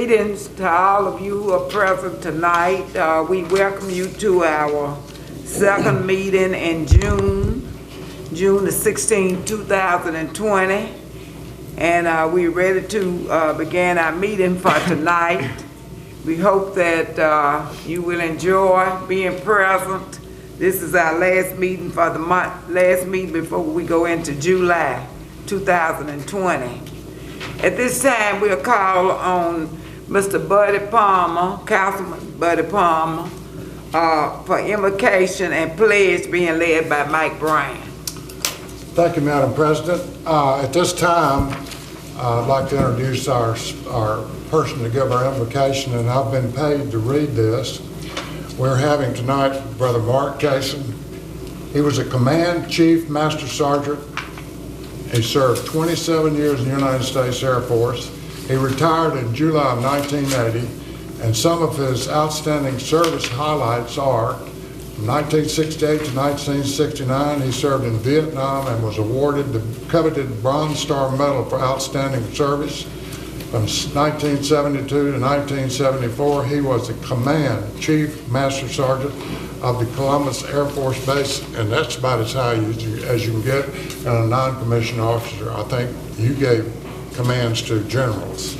Greetings to all of you who are present tonight. We welcome you to our second meeting in June the 16th, 2020. And we're ready to begin our meeting for tonight. We hope that you will enjoy being present. This is our last meeting for the month, last meeting before we go into July 2020. At this time, we'll call on Mr. Buddy Palmer, Councilman Buddy Palmer, for invocation and pledge being led by Mike Bryan. Thank you, Madam President. At this time, I'd like to introduce our person to give our invocation, and I've been paid to read this. We're having tonight Brother Mark Cason. He was a Command Chief Master Sergeant. He served 27 years in the United States Air Force. He retired in July of 1980, and some of his outstanding service highlights are: from 1968 to 1969, he served in Vietnam and was awarded the coveted Bronze Star Medal for outstanding service. From 1972 to 1974, he was the Command Chief Master Sergeant of the Columbus Air Force Base, and that's about as high as you can get in a non-commissioned officer. I think you gave commands to generals.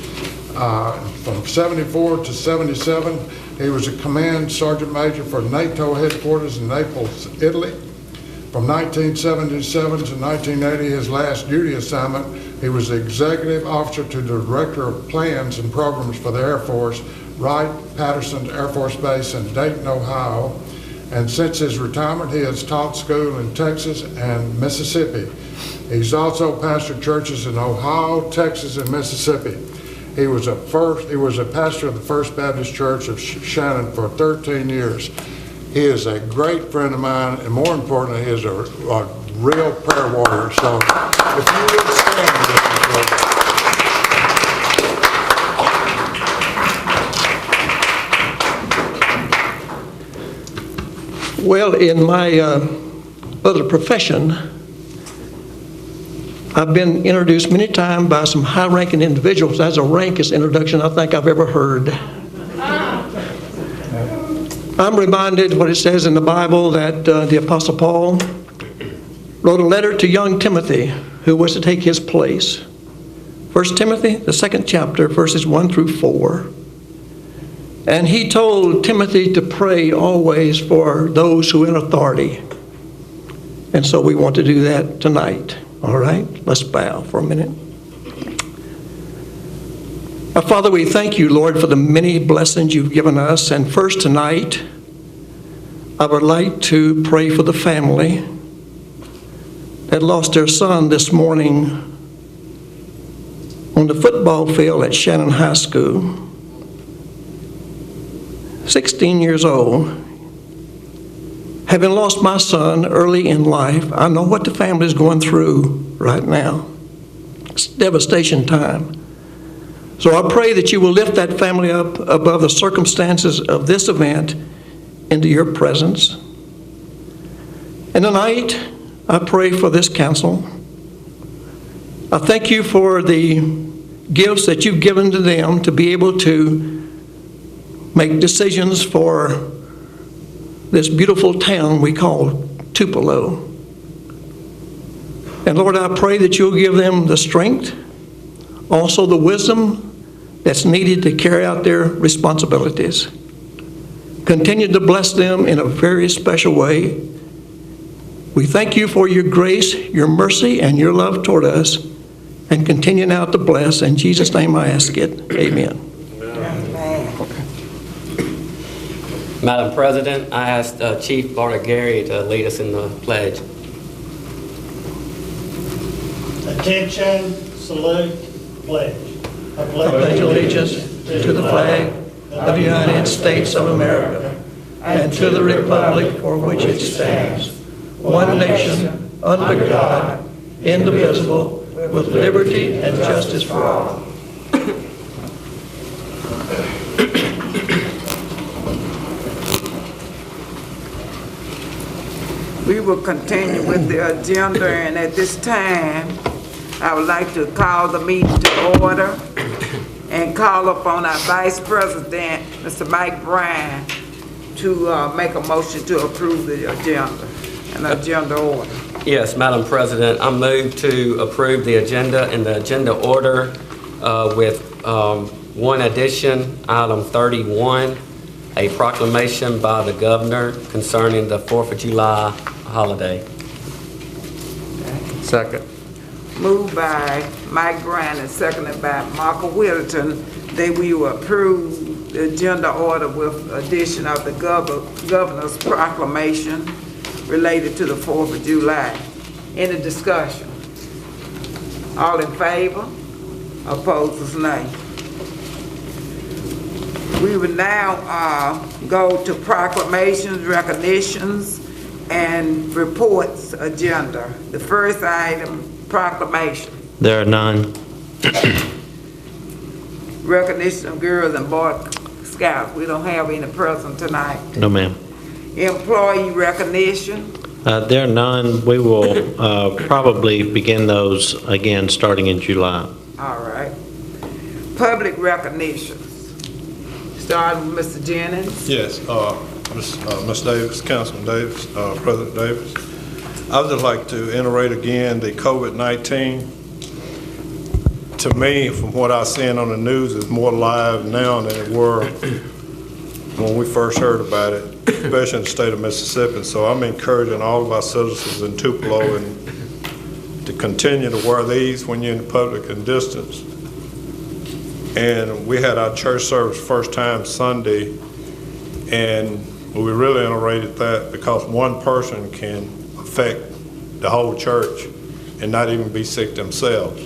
From 74 to 77, he was a Command Sergeant Major for NATO headquarters in Naples, Italy. From 1977 to 1980, his last duty assignment, he was the Executive Officer to the Director of Plans and Programs for the Air Force, Wright-Patterson Air Force Base in Dayton, Ohio. And since his retirement, he has taught school in Texas and Mississippi. He's also pastored churches in Ohio, Texas, and Mississippi. He was a pastor of the First Baptist Church of Shannon for 13 years. He is a great friend of mine, and more importantly, he is a real prayer warrior. So if you would stand with me, please. Well, in my other profession, I've been introduced many times by some high-ranking individuals. That's the rankest introduction I think I've ever heard. I'm reminded what it says in the Bible that the Apostle Paul wrote a letter to young Timothy, who was to take his place. 1 Timothy, the 2nd chapter, verses 1 through 4. And he told Timothy to pray always for those who are in authority. And so we want to do that tonight. All right? Let's bow for a minute. Our Father, we thank you, Lord, for the many blessings you've given us. And first tonight, I would like to pray for the family that lost their son this morning on the football field at Shannon High School. 16 years old. Having lost my son early in life, I know what the family is going through right now. It's devastation time. So I pray that you will lift that family up above the circumstances of this event into your presence. And tonight, I pray for this council. I thank you for the gifts that you've given to them to be able to make decisions for this beautiful town we call Tupelo. And Lord, I pray that you'll give them the strength, also the wisdom that's needed to carry out their responsibilities. Continue to bless them in a very special way. We thank you for your grace, your mercy, and your love toward us, and continue now to bless. In Jesus' name I ask it. Amen. Madam President, I asked Chief Barnett Gary to lead us in the pledge. Attention, salute, pledge. I pledge allegiance to the flag of the United States of America and to the republic for which it stands, one nation, under God, indivisible, with liberty and justice for all. We will continue with the agenda, and at this time, I would like to call the meeting to order and call upon our Vice President, Mr. Mike Bryan, to make a motion to approve the agenda, an agenda order. Yes, Madam President, I move to approve the agenda and the agenda order with one addition, item 31, a proclamation by the governor concerning the 4th of July holiday. Second. Moved by Mike Bryan and seconded by Marco Whittington, that we will approve the agenda order with addition of the governor's proclamation related to the 4th of July. Any discussion? All in favor? Opposed is nay. We will now go to proclamations, recognitions, and reports agenda. The first item, proclamation. There are none. Recognition of girls and boy scouts. We don't have any present tonight. No, ma'am. Employee recognition. There are none. We will probably begin those again starting in July. All right. Public recognitions. Starting with Mr. Jennings. Yes, Ms. Davis, Councilman Davis, President Davis. I would just like to iterate again the COVID-19. To me, from what I've seen on the news, is more live now than it were when we first heard about it, especially in the state of Mississippi. So I'm encouraging all of our citizens in Tupelo to continue to wear these when you're in public and distance. And we had our church service first time Sunday, and we really iterated that because one person can affect the whole church and not even be sick themselves.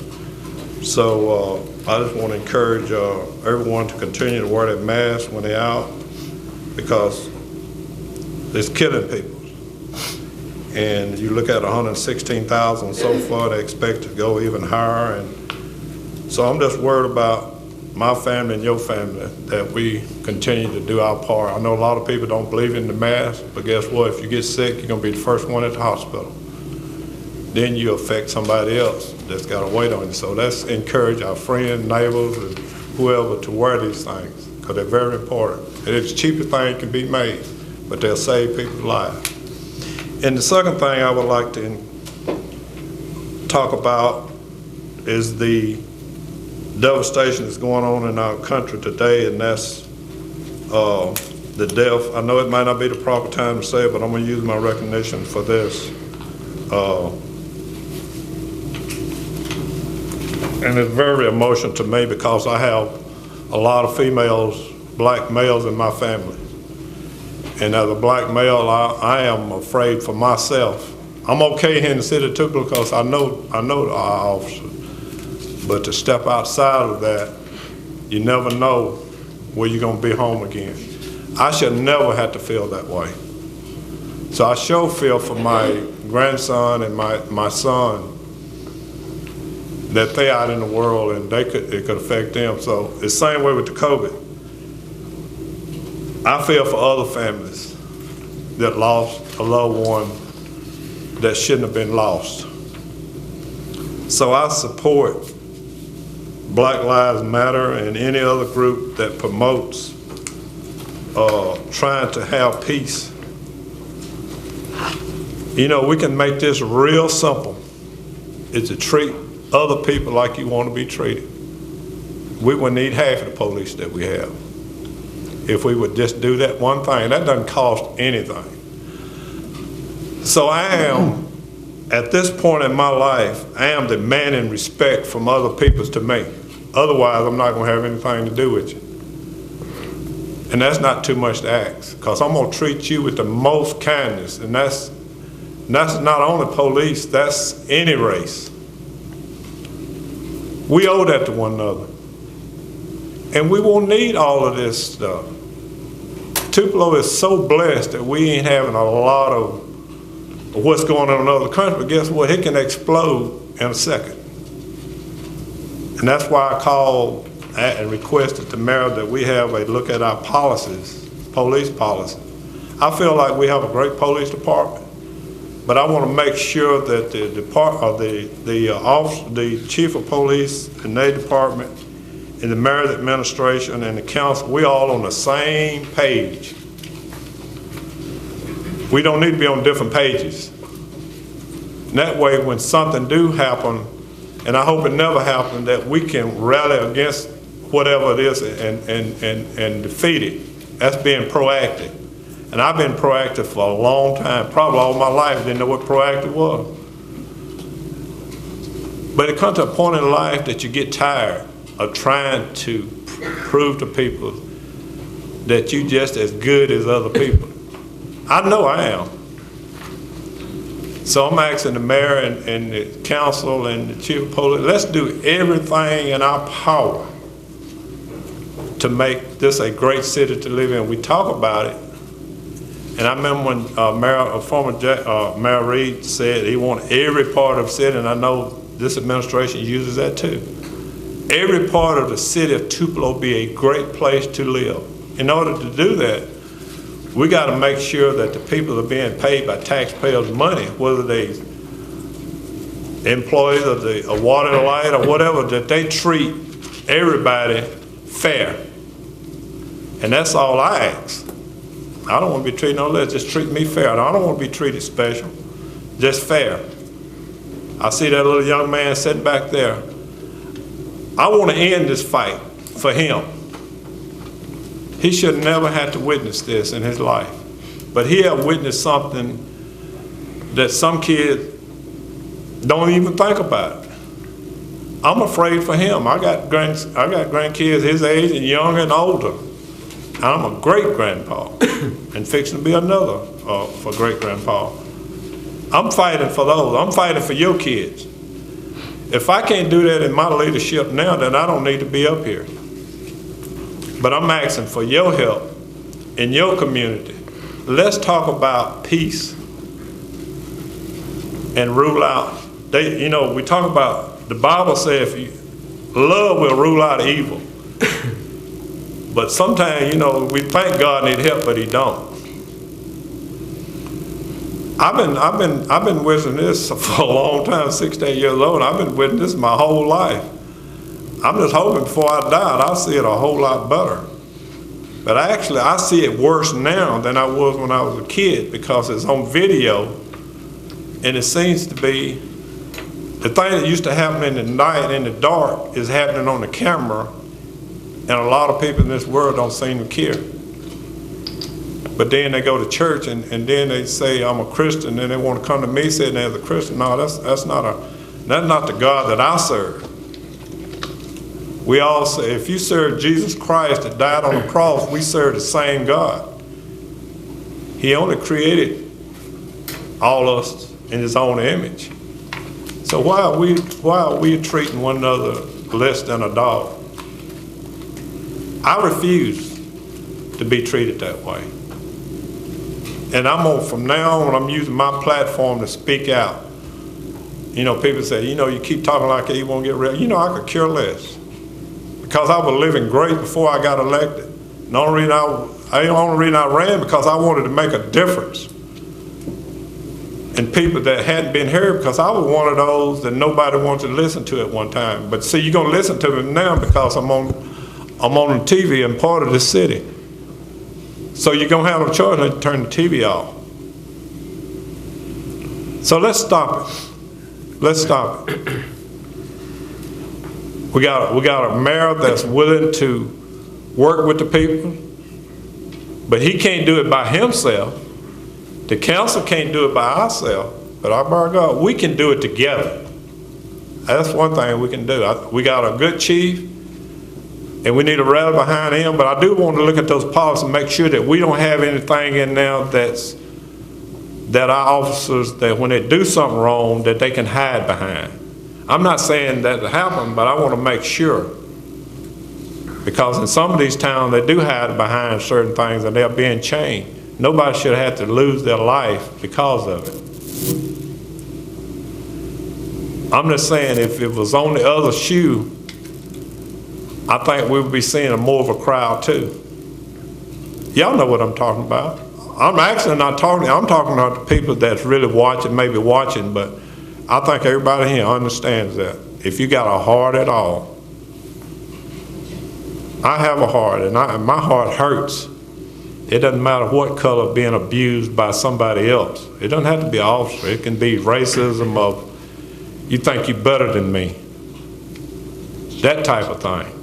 So I just want to encourage everyone to continue to wear that mask when they're out, because it's killing people. And you look at 116,000 so far, they expect to go even higher. And so I'm just worried about my family and your family, that we continue to do our part. I know a lot of people don't believe in the mask, but guess what? If you get sick, you're going to be the first one at the hospital. Then you affect somebody else that's got to wait on you. So let's encourage our friends, neighbors, and whoever to wear these things, because they're very important. It's the cheapest thing can be made, but they'll save people's lives. And the second thing I would like to talk about is the devastation that's going on in our country today, and that's the death. I know it might not be the proper time to say it, but I'm going to use my recognition for this. And it's very emotional to me because I have a lot of females, black males in my family. And as a black male, I am afraid for myself. I'm okay here in the city of Tupelo because I know our officers. But to step outside of that, you never know where you're going to be home again. I should never have to feel that way. So I sure feel for my grandson and my son, that they out in the world and it could affect them. So it's the same way with the COVID. I feel for other families that lost a loved one that shouldn't have been lost. So I support Black Lives Matter and any other group that promotes trying to have peace. You know, we can make this real simple. It's to treat other people like you want to be treated. We wouldn't need half of the police that we have if we would just do that one thing. That doesn't cost anything. So I am, at this point in my life, I am demanding respect from other people to me. Otherwise, I'm not going to have anything to do with you. And that's not too much to ask, because I'm going to treat you with the most kindness, and that's not only police, that's any race. We owe that to one another. And we won't need all of this stuff. Tupelo is so blessed that we ain't having a lot of what's going on in other countries, but guess what? It can explode in a second. And that's why I called and requested to mayor that we have a look at our policies, police policy. I feel like we have a great police department, but I want to make sure that the chief of police and their department and the mayor's administration and the council, we all on the same page. We don't need to be on different pages. And that way, when something do happen, and I hope it never happens, that we can rally against whatever it is and defeat it. That's being proactive. And I've been proactive for a long time, probably all my life, didn't know what proactive was. But it comes to a point in life that you get tired of trying to prove to people that you just as good as other people. I know I am. So I'm asking the mayor and the council and the chief of police, let's do everything in our power to make this a great city to live in. We talk about it. And I remember when former Mayor Reed said he wanted every part of the city, and I know this administration uses that too. Every part of the city of Tupelo be a great place to live. In order to do that, we got to make sure that the people are being paid by taxpayers' money, whether they employees of the water and light or whatever, that they treat everybody fair. And that's all I ask. I don't want to be treated no less. Just treat me fair. I don't want to be treated special. Just fair. I see that little young man sitting back there. I want to end this fight for him. He should never have to witness this in his life. But he have witnessed something that some kids don't even think about. I'm afraid for him. I got grandkids his age and younger and older. I'm a great-grandpa and fixing to be another for great-grandpa. I'm fighting for those. I'm fighting for your kids. If I can't do that in my leadership now, then I don't need to be up here. But I'm asking for your help in your community. Let's talk about peace and rule out. We talk about, the Bible says love will rule out evil. But sometimes, we think God need help, but he don't. I've been witnessing this for a long time, 68 years old. I've been witnessing this my whole life. I'm just hoping before I die, I'll see it a whole lot better. But actually, I see it worse now than I was when I was a kid because it's on video, and it seems to be the thing that used to happen in the night, in the dark, is happening on the camera. And a lot of people in this world don't seem to care. But then they go to church and then they say, I'm a Christian, and they want to come to me saying they're a Christian. No, that's not the God that I serve. We all say, if you serve Jesus Christ that died on the cross, we serve the same God. He only created all of us in his own image. So why are we treating one another less than a dog? I refuse to be treated that way. And from now on, I'm using my platform to speak out. People say, you keep talking like that, you won't get real. I could care less. Because I was living great before I got elected. The only reason I ran because I wanted to make a difference in people that hadn't been heard, because I was one of those that nobody wanted to listen to at one time. But see, you're going to listen to me now because I'm on the TV and part of the city. So you're going to have a choice not to turn the TV off. So let's stop it. Let's stop it. We got a mayor that's willing to work with the people, but he can't do it by himself. The council can't do it by ourselves, but our God, we can do it together. That's one thing we can do. We got a good chief, and we need to rally behind him, but I do want to look at those policies and make sure that we don't have anything in there that our officers, that when they do something wrong, that they can hide behind. I'm not saying that to happen, but I want to make sure. Because in some of these towns, they do hide behind certain things and they're being chained. Nobody should have to lose their life because of it. I'm just saying, if it was on the other shoe, I think we would be seeing more of a crowd too. Y'all know what I'm talking about. I'm actually not talking, I'm talking about the people that's really watching, maybe watching, but I think everybody here understands that. If you got a heart at all, I have a heart, and my heart hurts. It doesn't matter what color being abused by somebody else. It doesn't have to be an officer. It can be racism of, you think you're better than me. That type of thing.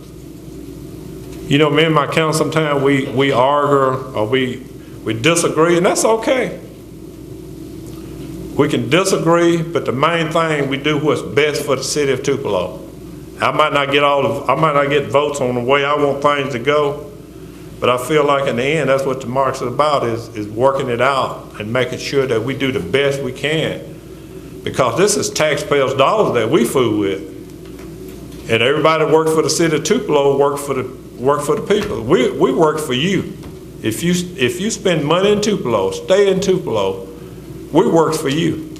You know, me and my counsel, sometimes we argue or we disagree, and that's okay. We can disagree, but the main thing, we do what's best for the city of Tupelo. I might not get votes on the way I want things to go, but I feel like in the end, that's what the march is about, is working it out and making sure that we do the best we can. Because this is taxpayers' dollars that we fool with. And everybody that works for the city of Tupelo work for the people. We work for you. If you spend money in Tupelo, stay in Tupelo, we work for you.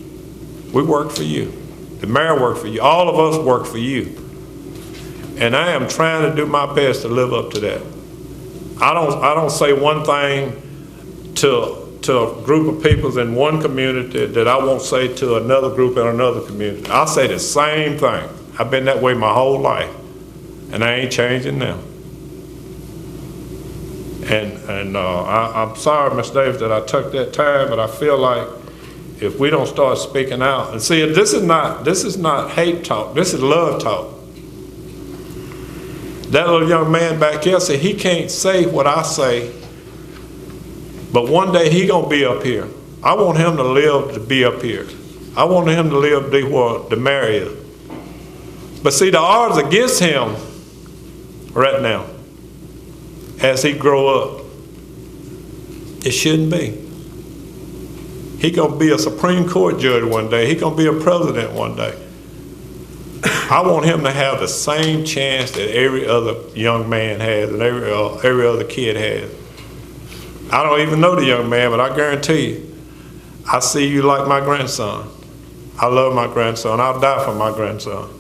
We work for you. The mayor works for you. All of us work for you. And I am trying to do my best to live up to that. I don't say one thing to a group of people in one community that I won't say to another group in another community. I say the same thing. I've been that way my whole life, and I ain't changing now. And I'm sorry, Ms. Davis, that I took that time, but I feel like if we don't start speaking out, and see, this is not hate talk. This is love talk. That little young man back here said he can't say what I say, but one day he gonna be up here. I want him to live to be up here. I want him to live to be where the mayor is. But see, the odds against him right now, as he grow up, it shouldn't be. He gonna be a Supreme Court judge one day. He gonna be a president one day. I want him to have the same chance that every other young man has and every other kid has. I don't even know the young man, but I guarantee you, I see you like my grandson. I love my grandson. I'll die for my grandson.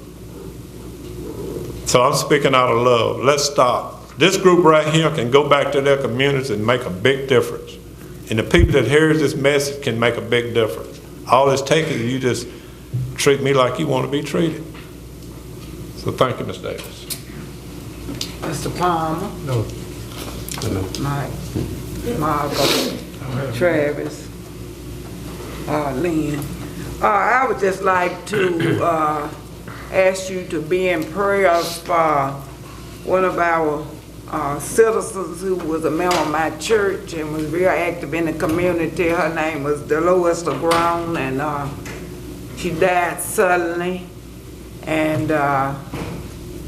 So I'm speaking out of love. Let's stop. This group right here can go back to their communities and make a big difference. And the people that hear this message can make a big difference. All it's taking is you just treat me like you want to be treated. So thank you, Ms. Davis. Mr. Palmer? No. Mike? Marco? Travis? Lynn? I would just like to ask you to be in prayers for one of our citizens who was a member of my church and was very active in the community. Her name was Dolores LeGrone, and she died suddenly. And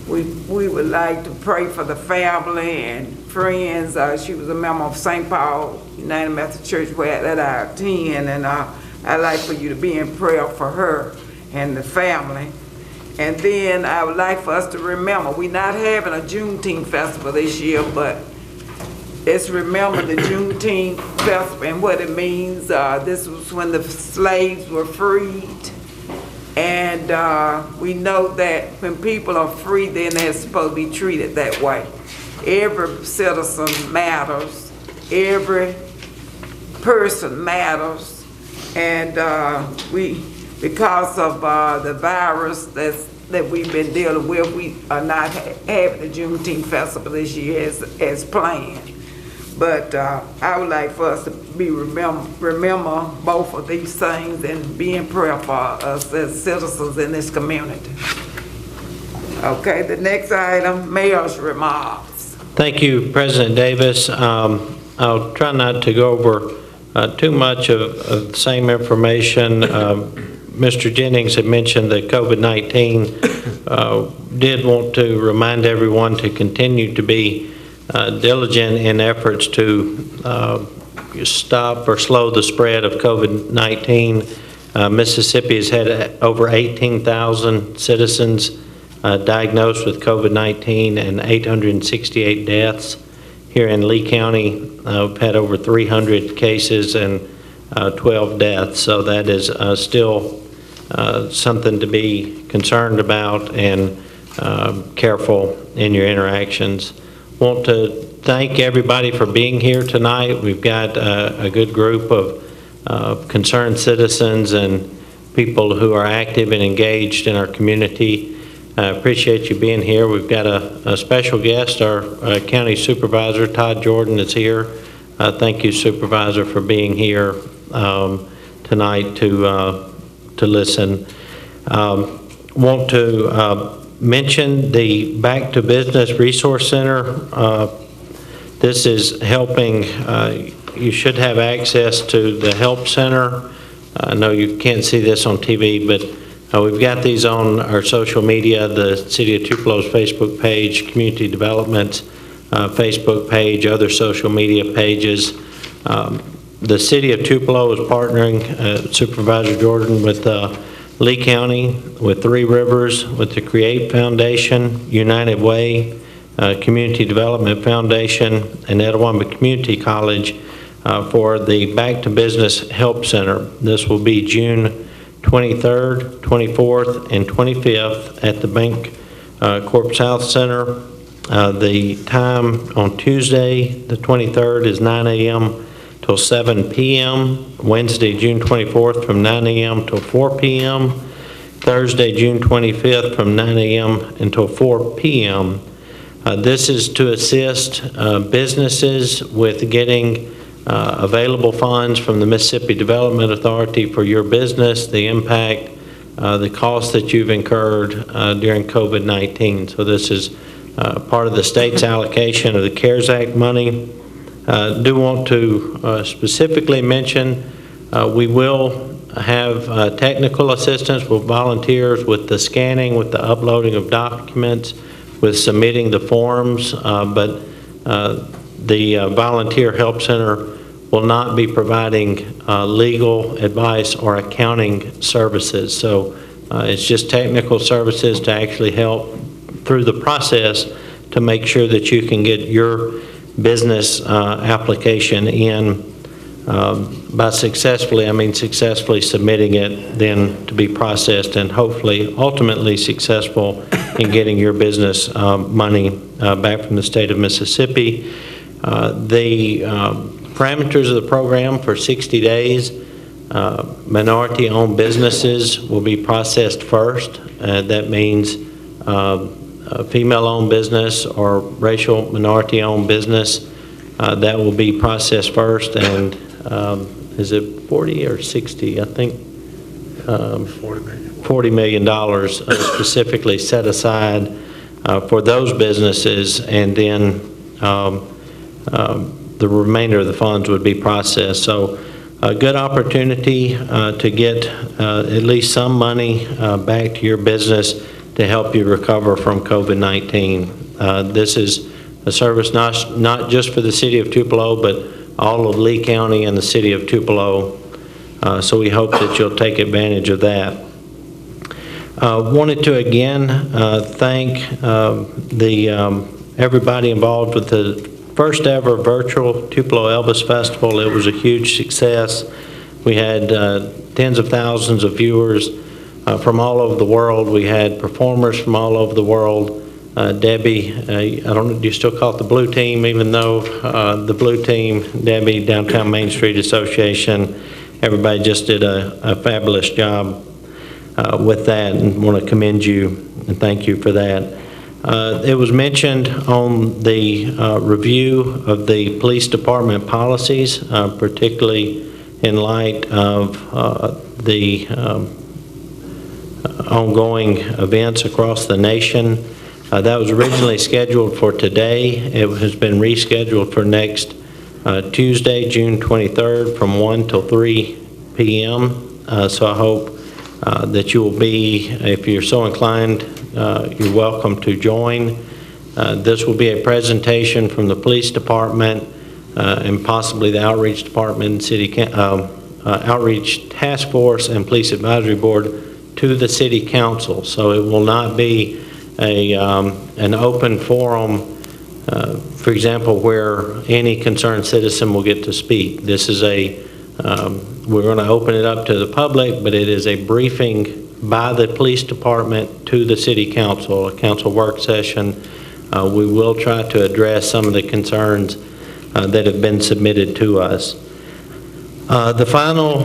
we would like to pray for the family and friends. She was a member of St. Paul United Methodist Church that I attend, and I'd like for you to be in prayer for her and the family. And then I would like for us to remember, we're not having a Juneteenth festival this year, but let's remember the Juneteenth festival and what it means. This was when the slaves were freed. And we know that when people are free, then they're supposed to be treated that way. Every citizen matters. Every person matters. And because of the virus that we've been dealing with, we are not having the Juneteenth festival this year as planned. But I would like for us to remember both of these things and be in prayer for us as citizens in this community. Okay, the next item, mayor's remarks. Thank you, President Davis. I'll try not to go over too much of the same information. Mr. Jennings had mentioned that COVID-19 did want to remind everyone to continue to be diligent in efforts to stop or slow the spread of COVID-19. Mississippi has had over 18,000 citizens diagnosed with COVID-19 and 868 deaths. Here in Lee County, we've had over 300 cases and 12 deaths, so that is still something to be concerned about and careful in your interactions. Want to thank everybody for being here tonight. We've got a good group of concerned citizens and people who are active and engaged in our community. I appreciate you being here. We've got a special guest, our county supervisor, Todd Jordan, is here. Thank you, Supervisor, for being here tonight to listen. Want to mention the Back to Business Resource Center. This is helping, you should have access to the Help Center. I know you can't see this on TV, but we've got these on our social media, the City of Tupelo's Facebook page, Community Development's Facebook page, other social media pages. The City of Tupelo is partnering, Supervisor Jordan, with Lee County, with Three Rivers, with the Create Foundation, United Way, Community Development Foundation, and Etowah Community College for the Back to Business Help Center. This will be June 23rd, 24th, and 25th at the Bank Corp South Center. The time on Tuesday, the 23rd, is 9 a.m. till 7 p.m. Wednesday, June 24th, from 9 a.m. till 4 p.m. Thursday, June 25th, from 9 a.m. until 4 p.m. This is to assist businesses with getting available funds from the Mississippi Development Authority for your business, the impact, the cost that you've incurred during COVID-19. So this is part of the state's allocation of the CARES Act money. Do want to specifically mention we will have technical assistance with volunteers with the scanning, with the uploading of documents, with submitting the forms, but the Volunteer Help Center will not be providing legal advice or accounting services. So it's just technical services to actually help through the process to make sure that you can get your business application in by successfully submitting it, then to be processed and hopefully ultimately successful in getting your business money back from the state of Mississippi. The parameters of the program for 60 days, minority-owned businesses will be processed first. That means a female-owned business or racial minority-owned business, that will be processed first, and is it 40 or 60? I think $40 million specifically set aside for those businesses, and then the remainder of the funds would be processed. So a good opportunity to get at least some money back to your business to help you recover from COVID-19. This is a service not just for the City of Tupelo, but all of Lee County and the City of Tupelo. So we hope that you'll take advantage of that. Wanted to again thank everybody involved with the first ever virtual Tupelo Elvis Festival. It was a huge success. We had tens of thousands of viewers from all over the world. We had performers from all over the world. Debbie, I don't know, do you still call it the Blue Team, even though the Blue Team, Debbie, Downtown Main Street Association, everybody just did a fabulous job with that, and want to commend you and thank you for that. It was mentioned on the review of the police department policies, particularly in light of the ongoing events across the nation. That was originally scheduled for today. It has been rescheduled for next Tuesday, June 23rd, from 1 till 3 p.m. So I hope that you will be, if you're so inclined, you're welcome to join. This will be a presentation from the police department and possibly the outreach department, outreach task force, and police advisory board to the city council. So it will not be an open forum, for example, where any concerned citizen will get to speak. This is we're going to open it up to the public, but it is a briefing by the police department to the city council, a council work session. We will try to address some of the concerns that have been submitted to us. The final,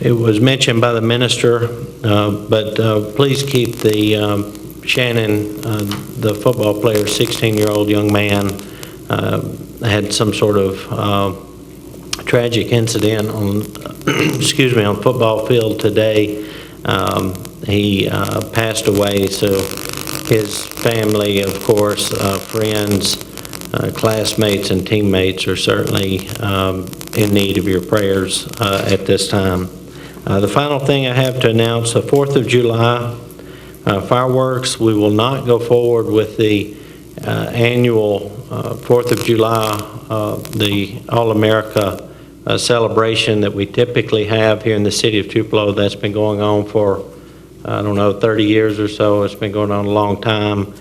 It was mentioned by the minister, but please keep the Shannon, the football player, 16-year-old young man, had some sort of tragic incident on, excuse me, on football field today. He passed away, so his family, of course, friends, classmates, and teammates are certainly in need of your prayers at this time. The final thing I have to announce, the 4th of July fireworks, we will not go forward with the annual 4th of July, the All-America celebration that we typically have here in the city of Tupelo. That's been going on for, I don't know, 30 years or so. It's been going on a long time.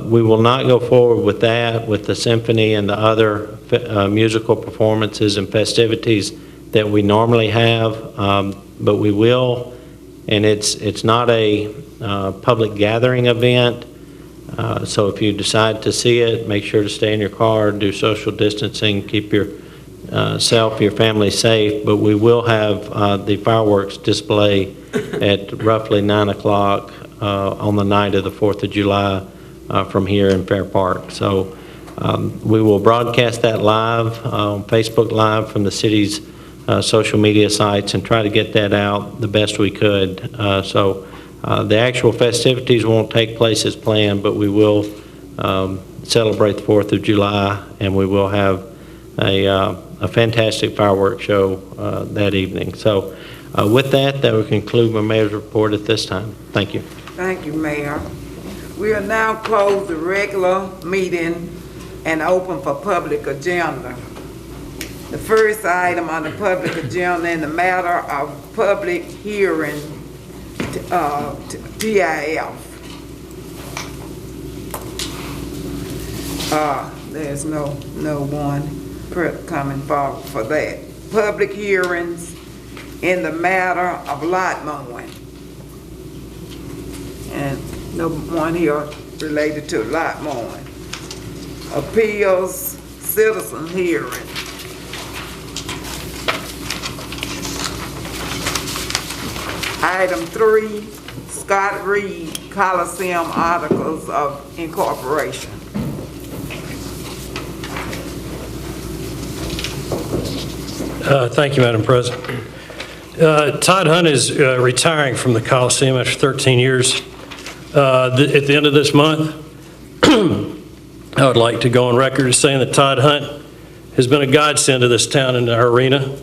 We will not go forward with that, with the symphony and the other musical performances and festivities that we normally have, but we will, and it's not a public gathering event, so if you decide to see it, make sure to stay in your car, do social distancing, keep yourself, your family safe, but we will have the fireworks display at roughly 9 o'clock on the night of the 4th of July from here in Fair Park. So we will broadcast that live on Facebook Live from the city's social media sites and try to get that out the best we could. So the actual festivities won't take place as planned, but we will celebrate the 4th of July, and we will have a fantastic fireworks show that evening. So with that will conclude my mayor's report at this time. Thank you. Thank you, Mayor. We will now close the regular meeting and open for public agenda. The first item on the public agenda in the matter of public hearing, TIF. There's no one coming forward for that. Public hearings in the matter of lot mowing. And no one here related to lot mowing. Appeals, citizen hearing. Item 3, Scott Reed, Coliseum Articles of Incorporation. Thank you, Madam President. Todd Hunt is retiring from the Coliseum after 13 years. At the end of this month, I would like to go on record as saying that Todd Hunt has been a godsend to this town and our arena.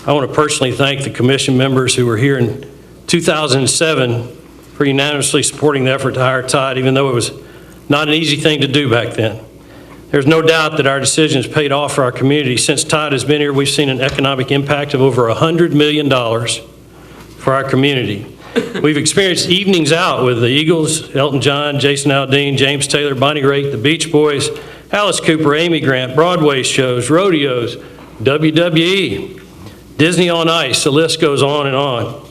I want to personally thank the commission members who were here in 2007 for unanimously supporting the effort to hire Todd, even though it was not an easy thing to do back then. There's no doubt that our decision has paid off for our community. Since Todd has been here, we've seen an economic impact of over $100 million for our community. We've experienced evenings out with the Eagles, Elton John, Jason Aldean, James Taylor, Bonnie Raitt, the Beach Boys, Alice Cooper, Amy Grant, Broadway shows, rodeos, WWE, Disney on Ice, the list goes on and on.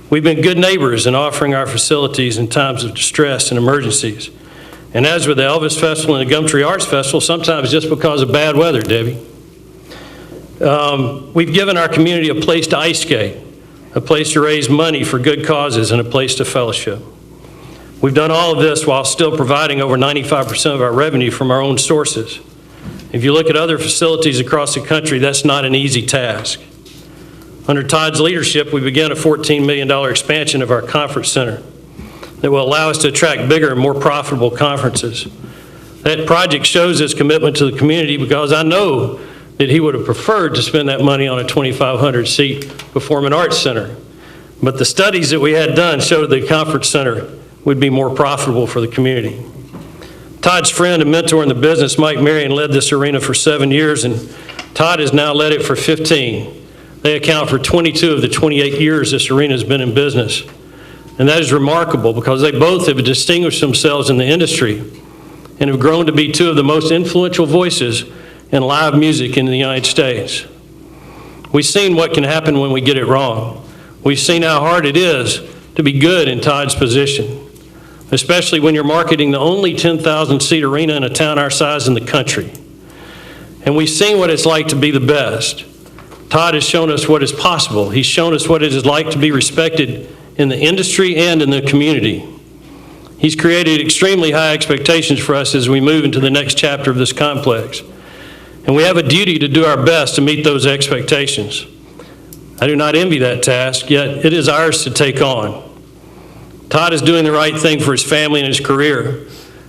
We've been good neighbors in offering our facilities in times of distress and emergencies. And as with the Elvis Festival and the Gumtree Arts Festival, sometimes just because of bad weather, Debbie. We've given our community a place to ice skate, a place to raise money for good causes, and a place to fellowship. We've done all of this while still providing over 95% of our revenue from our own sources. If you look at other facilities across the country, that's not an easy task. Under Todd's leadership, we began a $14 million expansion of our conference center that will allow us to attract bigger and more profitable conferences. That project shows his commitment to the community because I know that he would have preferred to spend that money on a 2,500-seat performing arts center. But the studies that we had done showed the conference center would be more profitable for the community. Todd's friend and mentor in the business, Mike Marion, led this arena for 7 years, and Todd has now led it for 15. They account for 22 of the 28 years this arena has been in business. And that is remarkable because they both have distinguished themselves in the industry and have grown to be two of the most influential voices in live music in the United States. We've seen what can happen when we get it wrong. We've seen how hard it is to be good in Todd's position, especially when you're marketing the only 10,000-seat arena in a town our size in the country. And we've seen what it's like to be the best. Todd has shown us what is possible. He's shown us what it is like to be respected in the industry and in the community. He's created extremely high expectations for us as we move into the next chapter of this complex. And we have a duty to do our best to meet those expectations. I do not envy that task, yet it is ours to take on. Todd is doing the right thing for his family and his career.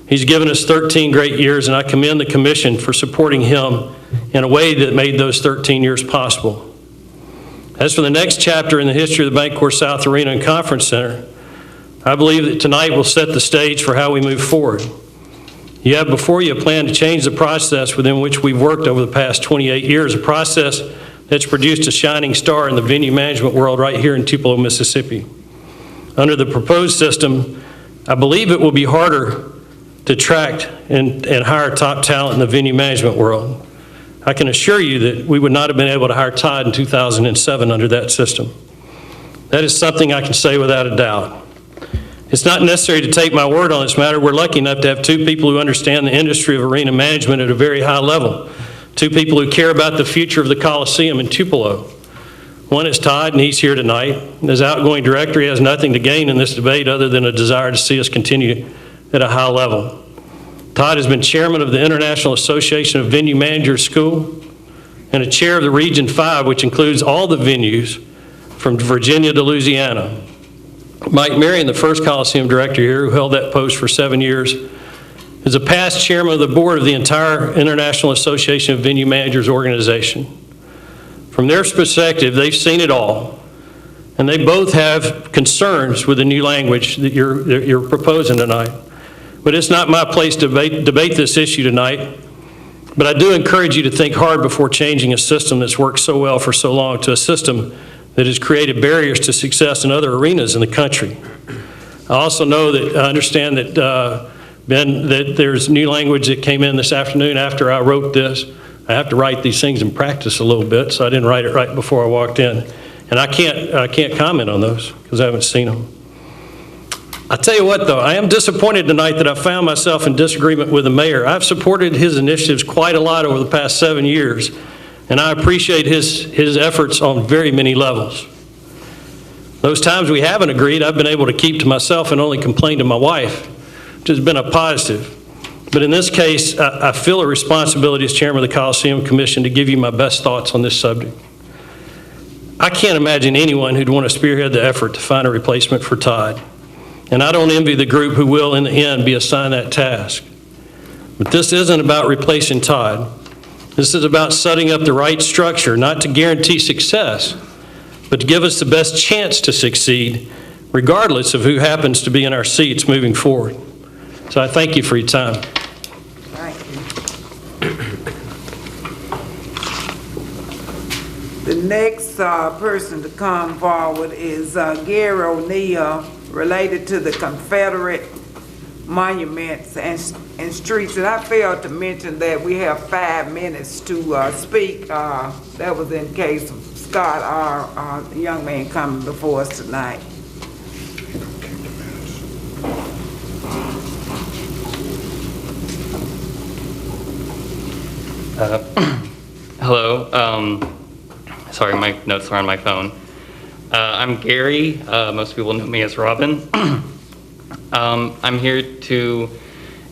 He's given us 13 great years, and I commend the commission for supporting him in a way that made those 13 years possible. As for the next chapter in the history of the Bancorp South Arena and Conference Center, I believe that tonight will set the stage for how we move forward. You have before you a plan to change the process within which we've worked over the past 28 years, a process that's produced a shining star in the venue management world right here in Tupelo, Mississippi. Under the proposed system, I believe it will be harder to attract and hire top talent in the venue management world. I can assure you that we would not have been able to hire Todd in 2007 under that system. That is something I can say without a doubt. It's not necessary to take my word on this matter. We're lucky enough to have two people who understand the industry of arena management at a very high level, two people who care about the future of the Coliseum in Tupelo. One is Todd, and he's here tonight. As outgoing director, he has nothing to gain in this debate other than a desire to see us continue at a high level. Todd has been chairman of the International Association of Venue Managers School and a chair of the Region 5, which includes all the venues from Virginia to Louisiana. Mike Marion, the first Coliseum director here, who held that post for 7 years, is a past chairman of the board of the entire International Association of Venue Managers organization. From their perspective, they've seen it all, and they both have concerns with the new language that you're proposing tonight. But it's not my place to debate this issue tonight, but I do encourage you to think hard before changing a system that's worked so well for so long to a system that has created barriers to success in other arenas in the country. I also know that, I understand that, Ben, that there's new language that came in this afternoon after I wrote this. I have to write these things in practice a little bit, so I didn't write it right before I walked in. And I can't comment on those because I haven't seen them. I tell you what, though, I am disappointed tonight that I found myself in disagreement with the mayor. I've supported his initiatives quite a lot over the past 7 years, and I appreciate his efforts on very many levels. Those times we haven't agreed, I've been able to keep to myself and only complain to my wife, which has been a positive. But in this case, I feel a responsibility as chairman of the Coliseum Commission to give you my best thoughts on this subject. I can't imagine anyone who'd want to spearhead the effort to find a replacement for Todd. And I don't envy the group who will, in the end, be assigned that task. But this isn't about replacing Todd. This is about setting up the right structure, not to guarantee success, but to give us the best chance to succeed, regardless of who happens to be in our seats moving forward. So I thank you for your time. Thank you. The next person to come forward is Gary O'Neill, related to the Confederate monuments and streets. And I failed to mention that we have 5 minutes to speak. That was in case of Scott, our young man coming before us tonight. Hello. Sorry, my notes are on my phone. I'm Gary. Most people know me as Robin. I'm here to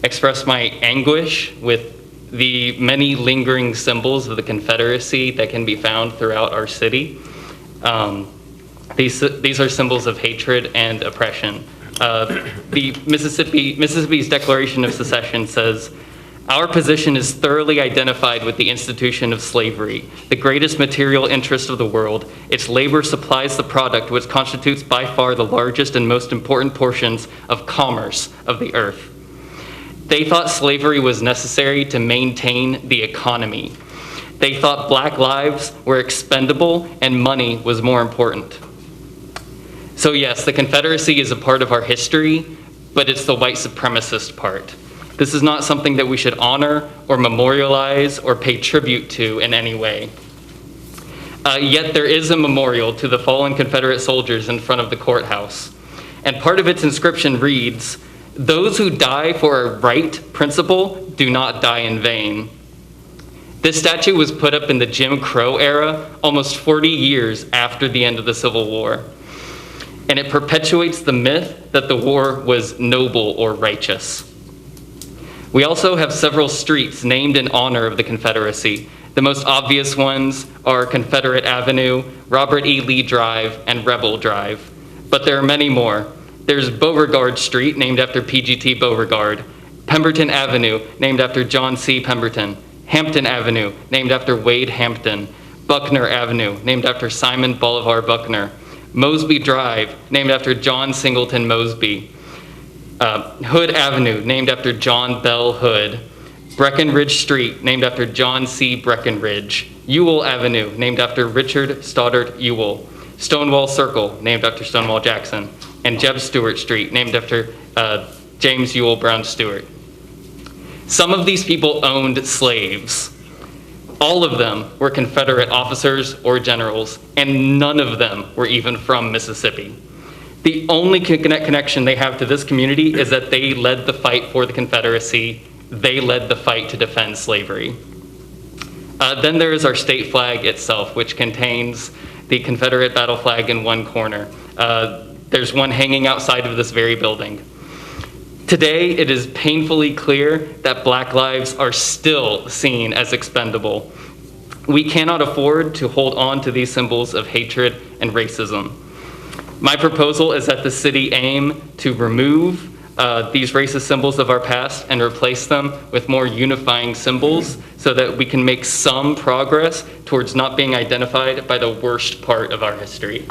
express my anguish with the many lingering symbols of the Confederacy that can be found throughout our city. These are symbols of hatred and oppression. The Mississippi's Declaration of Secession says, "Our position is thoroughly identified with the institution of slavery, the greatest material interest of the world. Its labor supplies the product which constitutes by far the largest and most important portions of commerce of the earth." They thought slavery was necessary to maintain the economy. They thought black lives were expendable and money was more important. So yes, the Confederacy is a part of our history, but it's the white supremacist part. This is not something that we should honor or memorialize or pay tribute to in any way. Yet there is a memorial to the fallen Confederate soldiers in front of the courthouse. And part of its inscription reads, "Those who die for a right principle do not die in vain." This statue was put up in the Jim Crow era, almost 40 years after the end of the Civil War. And it perpetuates the myth that the war was noble or righteous. We also have several streets named in honor of the Confederacy. The most obvious ones are Confederate Avenue, Robert E. Lee Drive, and Rebel Drive. But there are many more. There's Beauregard Street, named after P.G.T. Beauregard, Pemberton Avenue, named after John C. Pemberton, Hampton Avenue, named after Wade Hampton, Buckner Avenue, named after Simon Bolivar Buckner, Mosby Drive, named after John Singleton Mosby, Hood Avenue, named after John Bell Hood, Breckinridge Street, named after John C. Breckinridge, Ewell Avenue, named after Richard Stoddard Ewell, Stonewall Circle, named after Stonewall Jackson, and Jeb Stuart Street, named after James Ewell Brown Stewart. Some of these people owned slaves. All of them were Confederate officers or generals, and none of them were even from Mississippi. The only connection they have to this community is that they led the fight for the Confederacy. They led the fight to defend slavery. Then there is our state flag itself, which contains the Confederate battle flag in one corner. There's one hanging outside of this very building. Today, it is painfully clear that Black lives are still seen as expendable. We cannot afford to hold on to these symbols of hatred and racism. My proposal is that the city aim to remove these racist symbols of our past and replace them with more unifying symbols so that we can make some progress towards not being identified by the worst part of our history.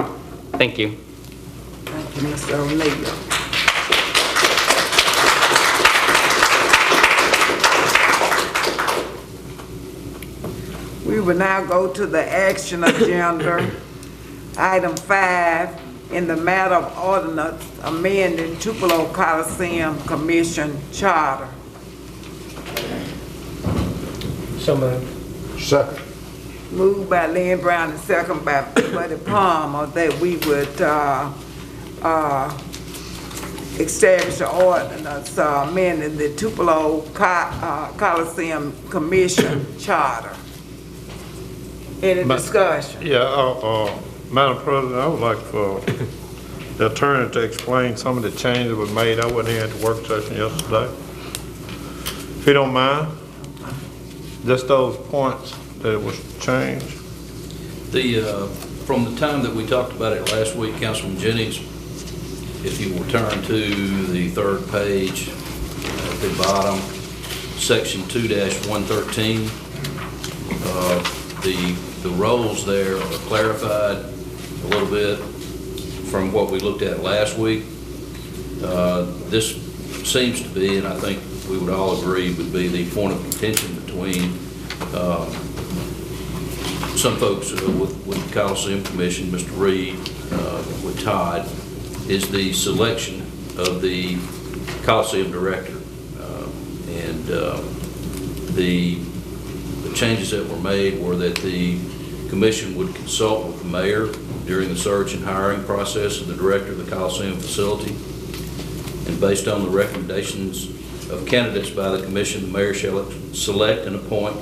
Thank you. Thank you, Mr. O'Neill. We will now go to the action agenda. Item 5, in the matter of ordinance amending Tupelo Coliseum Commission charter. So moved. Second. Moved by Lynn Brown and second by Buddy Palmer that we would establish an ordinance amending the Tupelo Coliseum Commission charter. Any discussion? Yeah, Madam President, I would like for the attorney to explain some of the changes that were made. I wasn't here at the work session yesterday. If you don't mind, just those points that was changed. From the time that we talked about it last week, Councilman Jennings, if you will turn to the third page at the bottom, section 2-113, the roles there are clarified a little bit from what we looked at last week. This seems to be, and I think we would all agree, would be the point of contention between some folks with the Coliseum Commission, Mr. Reed, with Todd, is the selection of the Coliseum director. And the changes that were made were that the commission would consult with the mayor during the search and hiring process of the director of the Coliseum facility. And based on the recommendations of candidates by the commission, the mayor shall select and appoint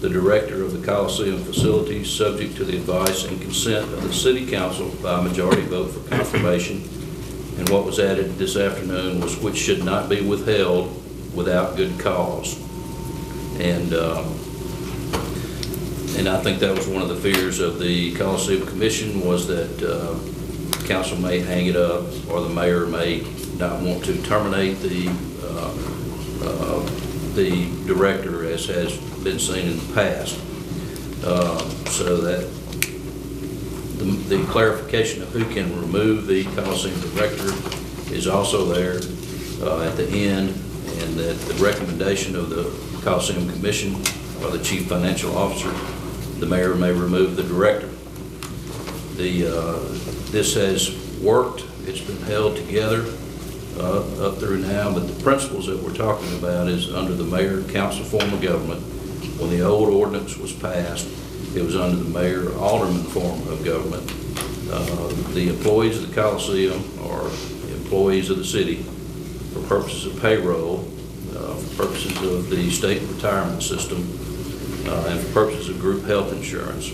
the director of the Coliseum facility, subject to the advice and consent of the city council by a majority vote for confirmation. And what was added this afternoon was which should not be withheld without good cause. And I think that was one of the fears of the Coliseum Commission, was that council may hang it up, or the mayor may not want to terminate the director, as has been seen in the past. So that the clarification of who can remove the Coliseum director is also there at the end, and that the recommendation of the Coliseum Commission or the chief financial officer, the mayor may remove the director. This has worked. It's been held together up through now, but the principles that we're talking about is under the mayor council form of government. When the old ordinance was passed, it was under the mayor alderman form of government. The employees of the Coliseum are employees of the city for purposes of payroll, for purposes of the state retirement system, and for purposes of group health insurance.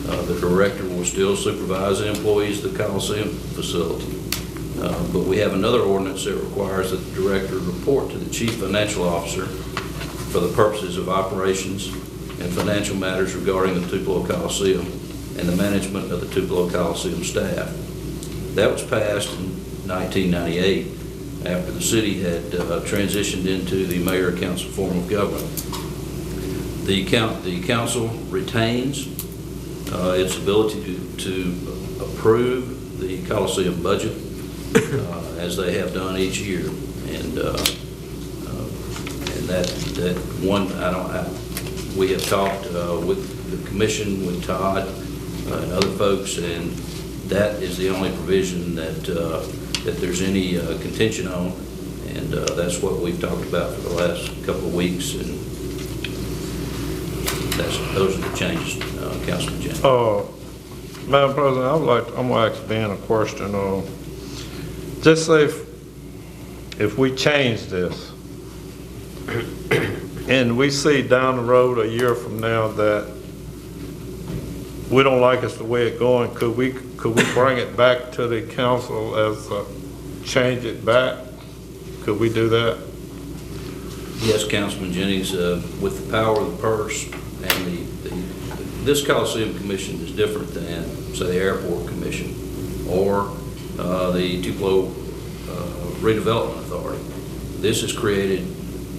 The director will still supervise the employees of the Coliseum facility. But we have another ordinance that requires that the director report to the chief financial officer for the purposes of operations and financial matters regarding the Tupelo Coliseum and the management of the Tupelo Coliseum staff. That was passed in 1998 after the city had transitioned into the mayor-council form of government. The council retains its ability to approve the Coliseum budget as they have done each year, and that one we have talked with the commission, with Todd and other folks, and that is the only provision that there's any contention on, and that's what we've talked about for the last couple of weeks, and those are the changes, Councilman James. Madam President, I'm gonna ask Ben a question. Just say if we change this and we see down the road a year from now that we don't like it's the way it's going, could we bring it back to the council as change it back? Could we do that? Yes, Councilman Jennings, with the power of the purse, and this Coliseum Commission is different than, say, the Airport Commission or the Tupelo Redevelopment Authority. This is created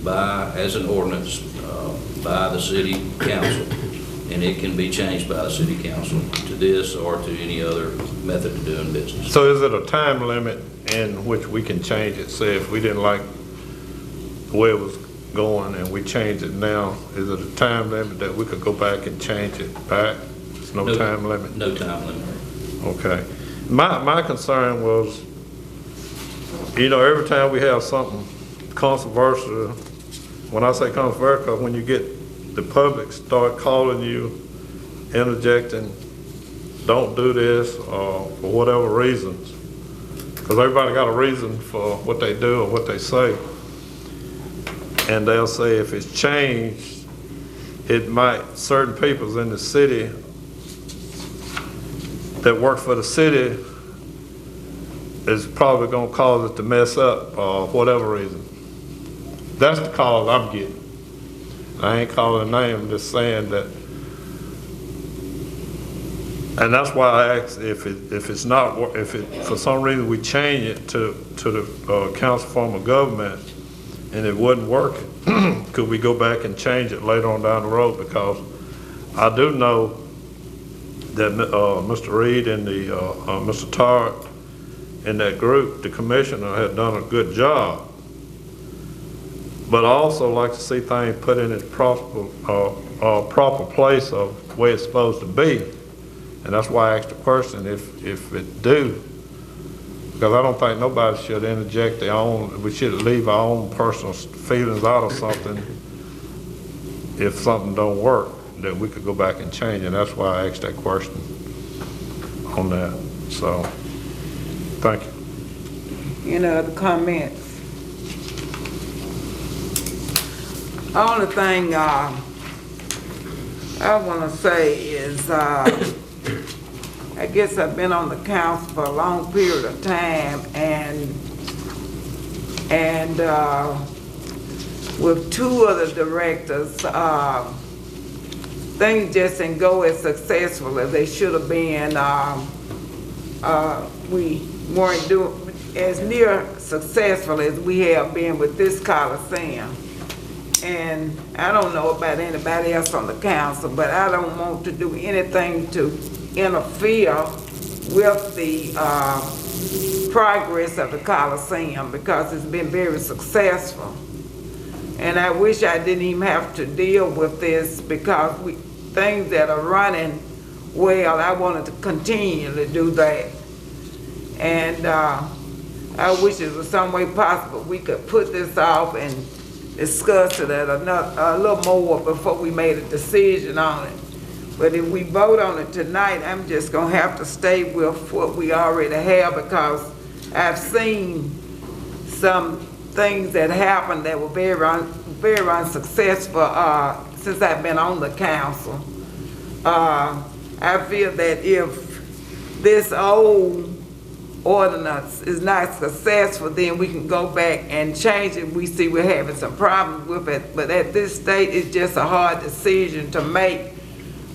as an ordinance by the city council, and it can be changed by the city council to this or to any other method of doing business. So is it a time limit in which we can change it? Say if we didn't like the way it was going and we change it now, is it a time limit that we could go back and change it back? There's no time limit? No time limit. Okay. My concern was, every time we have something controversial, when I say controversial, when you get the public start calling you, interjecting, don't do this, for whatever reasons, because everybody got a reason for what they do or what they say. And they'll say if it's changed, it might, certain peoples in the city that work for the city is probably going to cause it to mess up for whatever reason. That's the call I'm getting. I ain't calling a name, I'm just saying that. And that's why I asked if for some reason we change it to the council form of government and it wasn't working, could we go back and change it later on down the road? Because I do know that Mr. Reed and Mr. Todd and that group, the commissioner, had done a good job. But I also like to see things put in its proper place of the way it's supposed to be. And that's why I asked the question if it do. Because I don't think nobody should interject their own, we should leave our own personal feelings out of something if something don't work, that we could go back and change. And that's why I asked that question on that. So, thank you. Any other comments? Only thing I want to say is I guess I've been on the council for a long period of time, and with two other directors, things just didn't go as successful as they should have been. We weren't doing as near successful as we have been with this Coliseum. And I don't know about anybody else on the council, but I don't want to do anything to interfere with the progress of the Coliseum, because it's been very successful. And I wish I didn't even have to deal with this, because things that are running well, I wanted to continue to do that. And I wish it was some way possible we could put this off and discuss it a little more before we made a decision on it. But if we vote on it tonight, I'm just gonna have to stay with what we already have, because I've seen some things that happened that were very unsuccessful since I've been on the council. I feel that if this old ordinance is not successful, then we can go back and change it. We see we're having some problems with it, but at this state, it's just a hard decision to make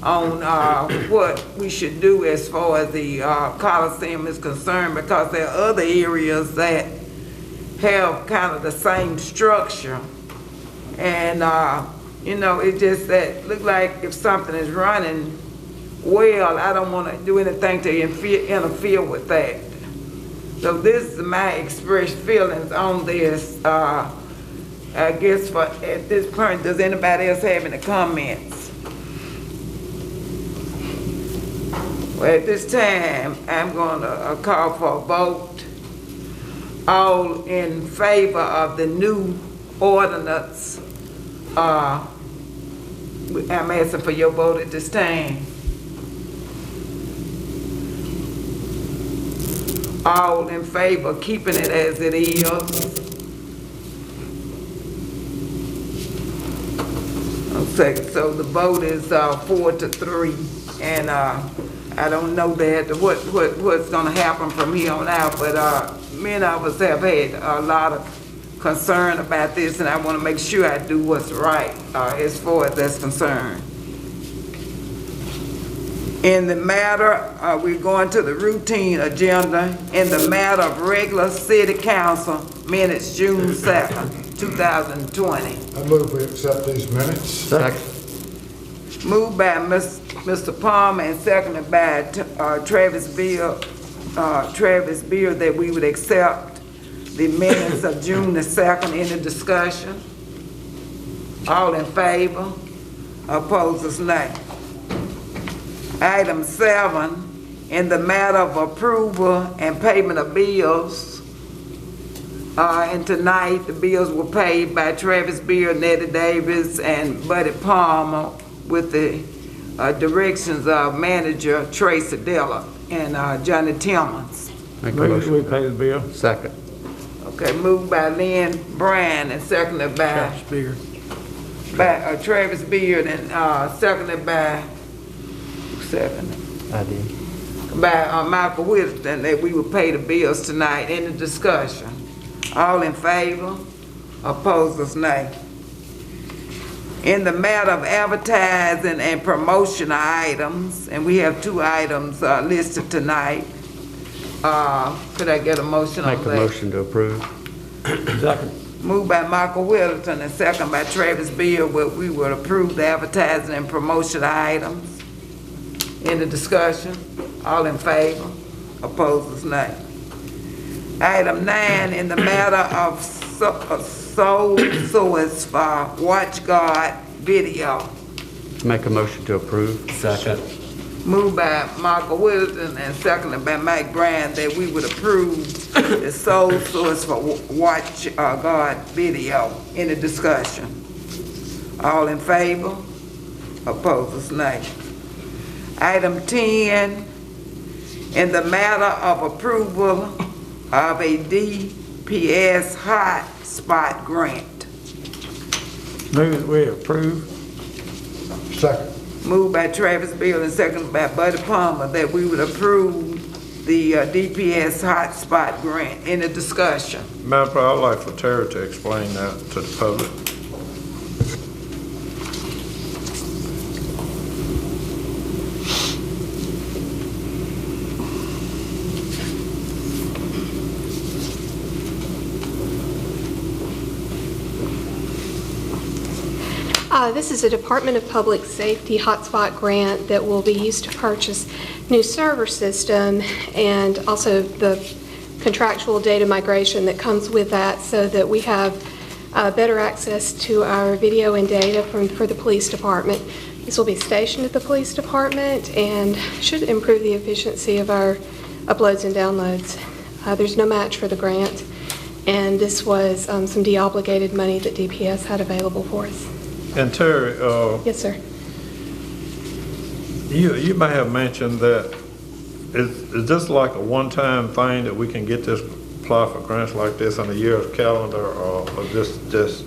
on what we should do as far as the Coliseum is concerned, because there are other areas that have kind of the same structure. And, you know, it just that look like if something is running well, I don't want to do anything to interfere with that. So this is my expressed feelings on this. I guess at this point, does anybody else have any comments? Well, at this time, I'm going to call for a vote. All in favor of the new ordinance, I'm asking for your vote at this time. All in favor of keeping it as it is? Okay, so the vote is 4-3, and I don't know that what's going to happen from here on out, but many of us have had a lot of concern about this, and I want to make sure I do what's right as far as that's concerned. In the matter, we're going to the routine agenda. In the matter of regular city council minutes, June 2nd, 2020. I move we accept these minutes. Second. Moved by Mr. Palmer and seconded by Travis Beard, that we would accept the minutes of June the 2nd. Any discussion? All in favor? Opposers, nay. Item 7, in the matter of approval and payment of bills, and tonight the bills were paid by Travis Beard, Nettie Davis, and Buddy Palmer with the directions of manager Tracy Della and Johnny Timmons. Make a motion. We pay the bill. Second. Okay, moved by Lynn Bryan and seconded by Travis Beard and seconded by I did. by Michael Whittington, that we would pay the bills tonight. Any discussion? All in favor? Opposers, nay. In the matter of advertising and promotion items, and we have 2 items listed tonight, could I get a motion on that? Make a motion to approve. Second. Moved by Michael Whittington and second by Travis Beard, where we would approve the advertising and promotion items. Any discussion? All in favor? Opposers, nay. Item 9, in the matter of sole source for Watch Guard video. Make a motion to approve. Second. Moved by Michael Wilson and seconded by Mike Bryan, that we would approve the sole source for Watch Guard video. Any discussion? All in favor? Opposers, nay. Item 10, in the matter of approval of a DPS hotspot grant. Move that we approve. Second. Moved by Travis Beard and seconded by Buddy Palmer, that we would approve the DPS hotspot grant. Any discussion? Madam President, I'd like for Terry to explain that to the public. This is a Department of Public Safety hotspot grant that will be used to purchase new server system and also the contractual data migration that comes with that, so that we have better access to our video and data for the police department. This will be stationed at the police department and should improve the efficiency of our uploads and downloads. There's no match for the grant, and this was some de-obligated money that DPS had available for us. And Terry, Yes, sir. you may have mentioned that, is this like a one-time thing that we can get this, apply for grants like this on a year's calendar, or just because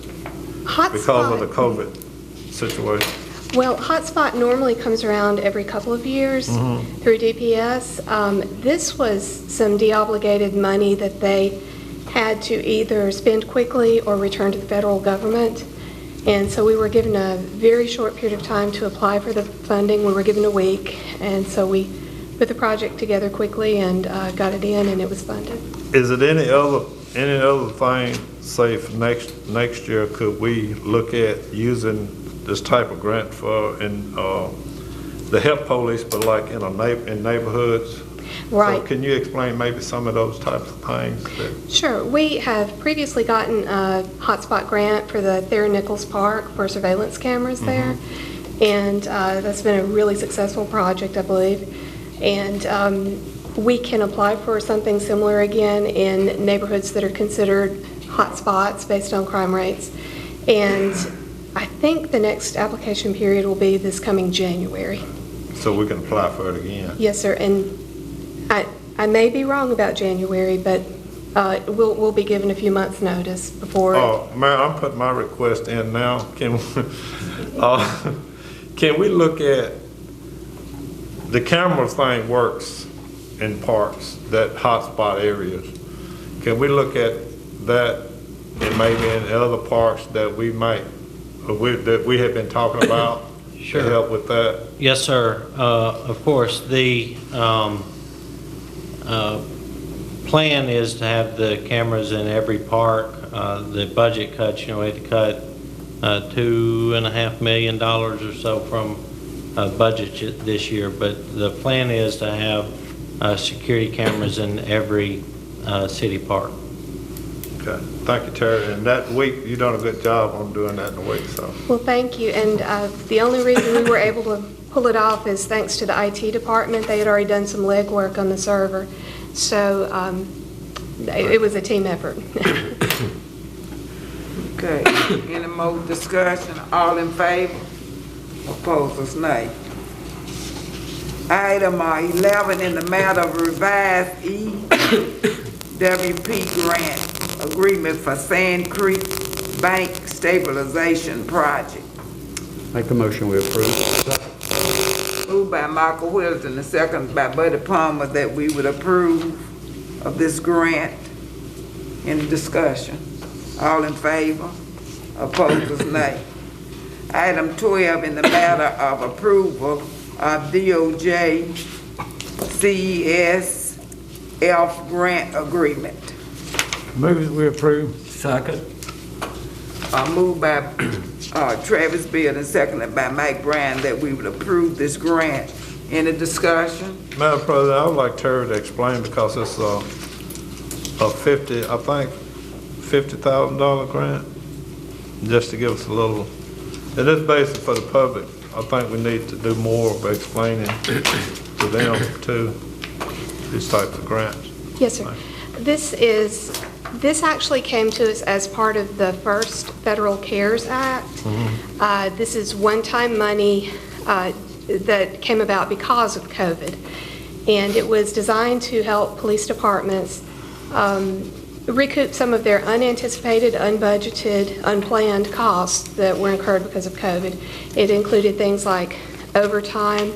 of the COVID? situation? Well, hotspot normally comes around every couple of years through DPS. This was some deobligated money that they had to either spend quickly or return to the federal government. And so we were given a very short period of time to apply for the funding. We were given a week. And so we put the project together quickly and got it in, and it was funded. Is it any other thing, say for next year, could we look at using this type of grant for the help police, but like in neighborhoods? Right. So can you explain maybe some of those types of things? Sure. We have previously gotten a hotspot grant for the Thayer Nichols Park for surveillance cameras there. And that's been a really successful project, I believe. And we can apply for something similar again in neighborhoods that are considered hotspots based on crime rates. And I think the next application period will be this coming January. So we can apply for it again? Yes, sir. And I may be wrong about January, but we'll be given a few months' notice before. Oh, Mayor, I'm putting my request in now. Can we look at, the camera thing works in parks, that hotspot areas. Can we look at that and maybe in other parks that we might, that we have been talking about? Sure. To help with that? Yes, sir. Of course, the plan is to have the cameras in every park. The budget cuts, we had to cut $2.5 million or so from budget this year, but the plan is to have security cameras in every city park. Okay, thank you, Terry. And that week, you've done a good job on doing that in a week, so. Well, thank you. And the only reason we were able to pull it off is thanks to the IT department. They had already done some legwork on the server. So it was a team effort. Okay, any more discussion? All in favor? Opposers, nay. Item 11, in the matter of revised EWP grant agreement for Sand Creek Bank Stabilization Project. Make a motion, we approve. Moved by Michael Wilson, and second by Buddy Palmer, that we would approve of this grant. Any discussion? All in favor? Opposers, nay. Item 12, in the matter of approval of DOJ CES ELF grant agreement. Move, we approve. Second. Moved by Travis Beard and seconded by Mike Bryan, that we would approve this grant. Any discussion? Madam President, I would like Terry to explain, because it's a $50,000 grant, just to give us a little, and it's basically for the public. I think we need to do more of explaining to them too, these types of grants. Yes, sir. This actually came to us as part of the first Federal CARES Act. This is one-time money that came about because of COVID. And it was designed to help police departments recoup some of their unanticipated, unbudgeted, unplanned costs that were incurred because of COVID. It included things like overtime,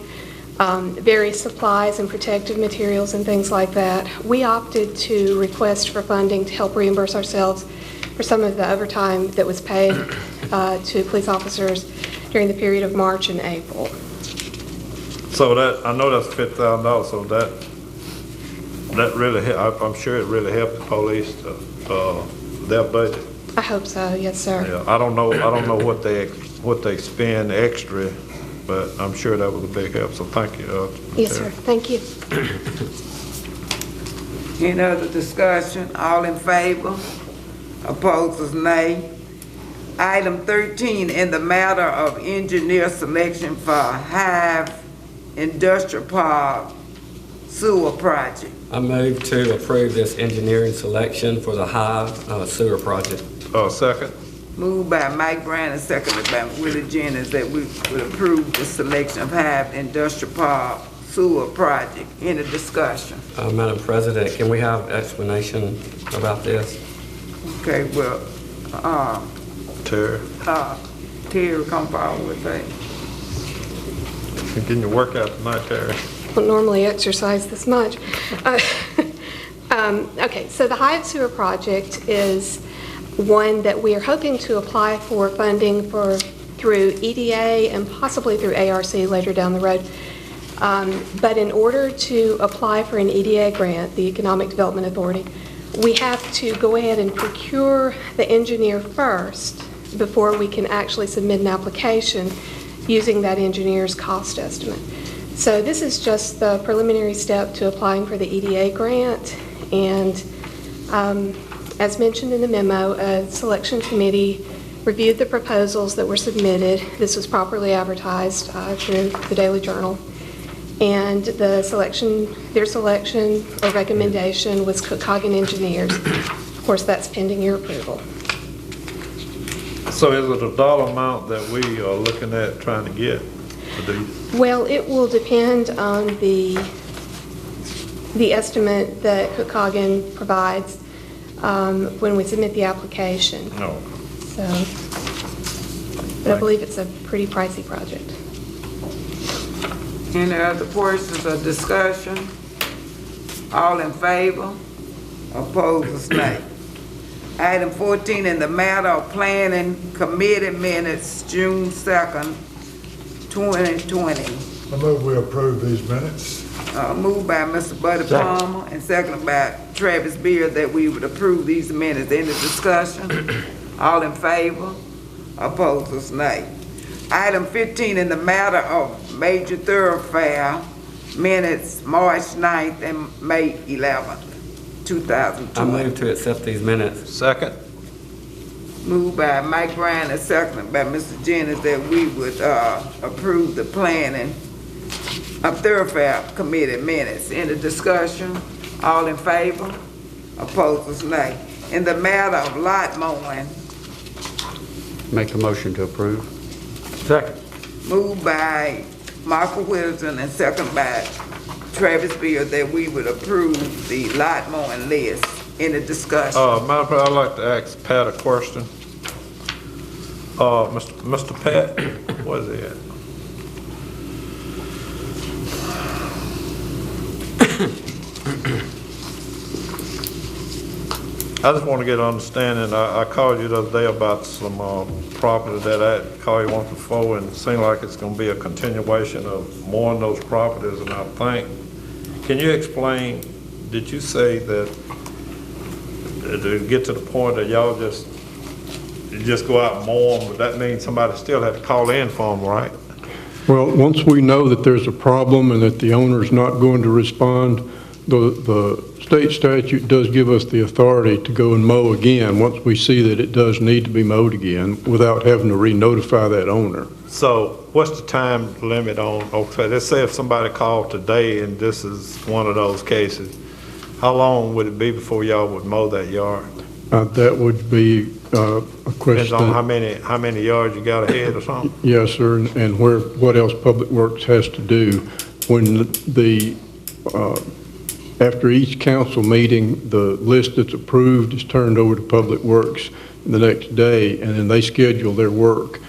various supplies and protective materials and things like that. We opted to request for funding to help reimburse ourselves for some of the overtime that was paid to police officers during the period of March and April. So that, I know that's $50,000, so that really, I'm sure it really helped the police, their budget. I hope so, yes, sir. Yeah, I don't know what they spend extra, but I'm sure that was a big help, so thank you. Yes, sir, thank you. Any other discussion? All in favor? Opposers, nay. Item 13, in the matter of engineer selection for Hive Industrial Park Sewer Project. I move to approve this engineering selection for the Hive sewer project. Second. Moved by Mike Bryan and seconded by Willie Jennings, that we would approve the selection of Hive Industrial Park Sewer Project. Any discussion? Madam President, can we have explanation about this? Okay, well, Terry. Terry come forward with that. You're getting your workout tonight, Terry. Don't normally exercise this much. Okay, so the Hyatt Sewer Project is one that we are hoping to apply for funding for through EDA and possibly through ARC later down the road. But in order to apply for an EDA grant, the Economic Development Authority, we have to go ahead and procure the engineer first before we can actually submit an application using that engineer's cost estimate. So this is just the preliminary step to applying for the EDA grant. And as mentioned in the memo, a selection committee reviewed the proposals that were submitted. This was properly advertised through the Daily Journal. And their selection or recommendation was Cook-Hagen Engineers. Of course, that's pending your approval. So is it a dollar amount that we are looking at trying to get for these? Well, it will depend on the estimate that Cook-Hagen provides when we submit the application. No. So, but I believe it's a pretty pricey project. Any other questions or discussion? All in favor? Opposed, nay. Item 14, in the matter of planning committee minutes, June 2nd, 2020. I move we approve these minutes. Moved by Mr. Buddy Palmer and seconded by Travis Beard that we would approve these minutes. Any discussion? All in favor? Opposed, nay. Item 15, in the matter of major thoroughfare minutes, March 9th and May 11th, 2020. I move to accept these minutes. Second? Moved by Mike Bryan and seconded by Mr. Jennings that we would approve the planning of thoroughfare committee minutes. Any discussion? All in favor? Opposed, nay. In the matter of lot mowing, Make a motion to approve. Second. moved by Michael Wilson and seconded by Travis Beard that we would approve the lot mowing list. Any discussion? Madam President, I'd like to ask Pat a question. Mr. Pat, what is it? I just want to get an understanding. I called you the other day about some property that I called you once before, and it seemed like it's going to be a continuation of mowing those properties, and I think, can you explain, did you say that to get to the point that y'all just go out and mow them, but that means somebody still had to call in for them, right? Well, once we know that there's a problem and that the owner's not going to respond, the state statute does give us the authority to go and mow again once we see that it does need to be mowed again without having to re-notify that owner. So what's the time limit on, okay, let's say if somebody called today and this is one of those cases, how long would it be before y'all would mow that yard? That would be a question. Depends on how many yards you got ahead or something? Yes, sir, and what else Public Works has to do. When after each council meeting, the list that's approved is turned over to Public Works the next day, and then they schedule their work,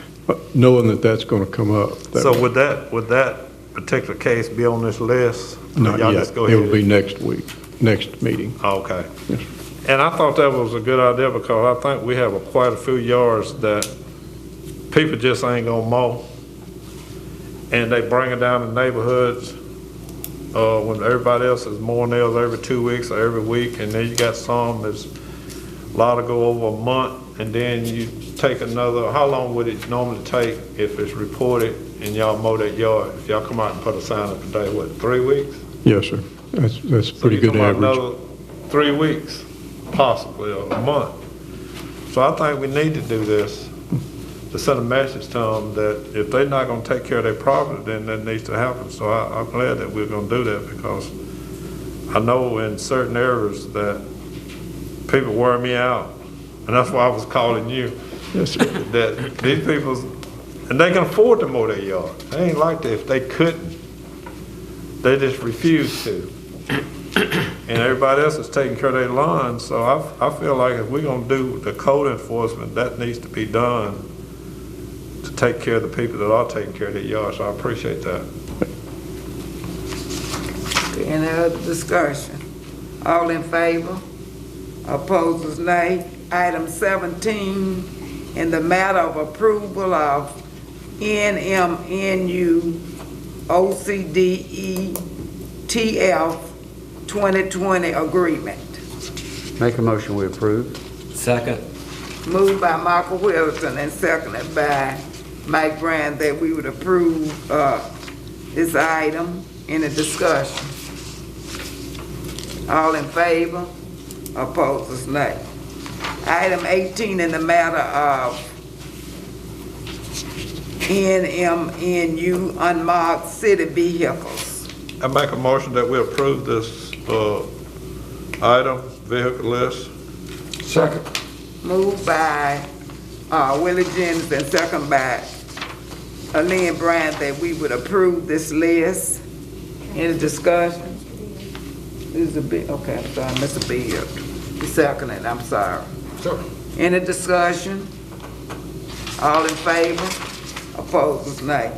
knowing that that's going to come up. So would that particular case be on this list? Not Y'all yet. just go It ahead? will be next week, next meeting. Okay. Yes. And I thought that was a good idea because I think we have quite a few yards that people just ain't gonna mow. And they bring it down to neighborhoods when everybody else is mowing theirs every 2 weeks or every week. And then you got some that's a lot to go over a month. And then you take another, how long would it normally take if it's reported and y'all mow that yard? If y'all come out and put a sign up today, what, 3 weeks? Yes, sir. That's pretty good average. Another 3 weeks, possibly, or a month. So I think we need to do this, to send a message to them that if they're not gonna take care of their property, then that needs to happen. So I'm glad that we're gonna do that because I know in certain areas that people wear me out. And that's why I was calling you. Yes, sir. That these people, and they can afford to mow their yard. They ain't like that if they couldn't. They just refuse to. And everybody else is taking care of their lawns, so I feel like if we're gonna do the code enforcement, that needs to be done take care of the people that are taking care of their yards, so I appreciate that. Any other discussion? All in favor? Opposers, nay. Item 17, in the matter of approval of NMNU OCDE TF 2020 agreement. Make a motion, we approve. Second. Moved by Michael Wilson and seconded by Mike Brand that we would approve this item. Any discussion? All in favor? Opposers, nay. Item 18, in the matter of NMNU unmarked city vehicles. I make a motion that we approve this item, vehicle list. Second. Moved by Willie Jennings and second by Lynn Bryant that we would approve this list. Any discussion? This is a bit, okay, I'm sorry, Mr. Beard. You seconded, I'm sorry. Sure. Any discussion? All in favor? Opposed, nay.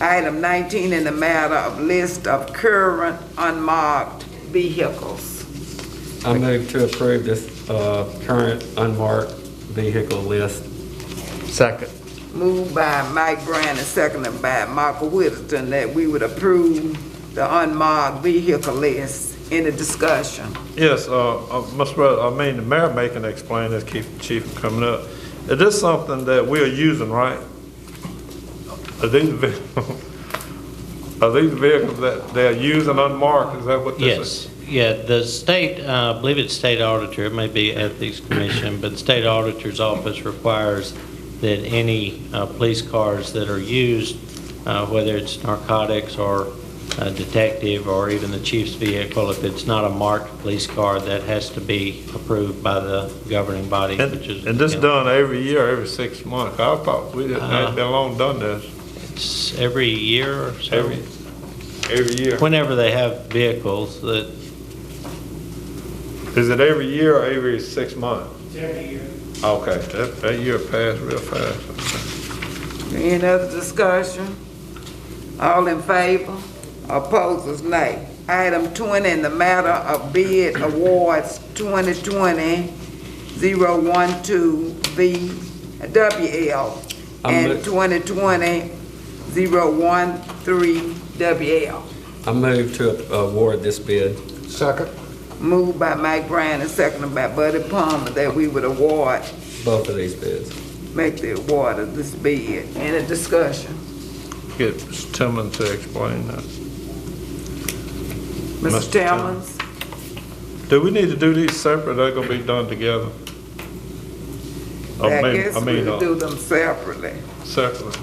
Item 19, in the matter of list of current unmarked vehicles. I move to approve this current unmarked vehicle list. Second. Moved by Mike Brand and seconded by Michael Whittington that we would approve the unmarked vehicle list. Any discussion? Yes, Mr. President, the mayor may can explain this, keep the chief from coming up. Is this something that we are using, right? Are these vehicles that they're using unmarked? Is that what this is? Yes, yeah, the state, I believe it's state auditor, it may be ethics commission, but the state auditor's office requires that any police cars that are used, whether it's narcotics or a detective or even the chief's vehicle, if it's not a marked police car, that has to be approved by the governing body, which is. And this done every year, every 6 months? I thought we hadn't been long done this. It's every year or so. Every year. Whenever they have vehicles that. Is it every year or every 6 months? It's every year. Okay, that year passed real fast. Any other discussion? All in favor? Opposers, nay. Item 20, in the matter of bid awards 2020-012VWL and 2020-013WL. I move to award this bid. Second. Moved by Mike Bryan and seconded by Buddy Palmer that we would award, Both of these bids. make the award of this bid. Any discussion? Get Mr. Tillman to explain that. Mr. Tillmans? Do we need to do these separate, or they're gonna be done together? I guess we'll do them separately. Separately.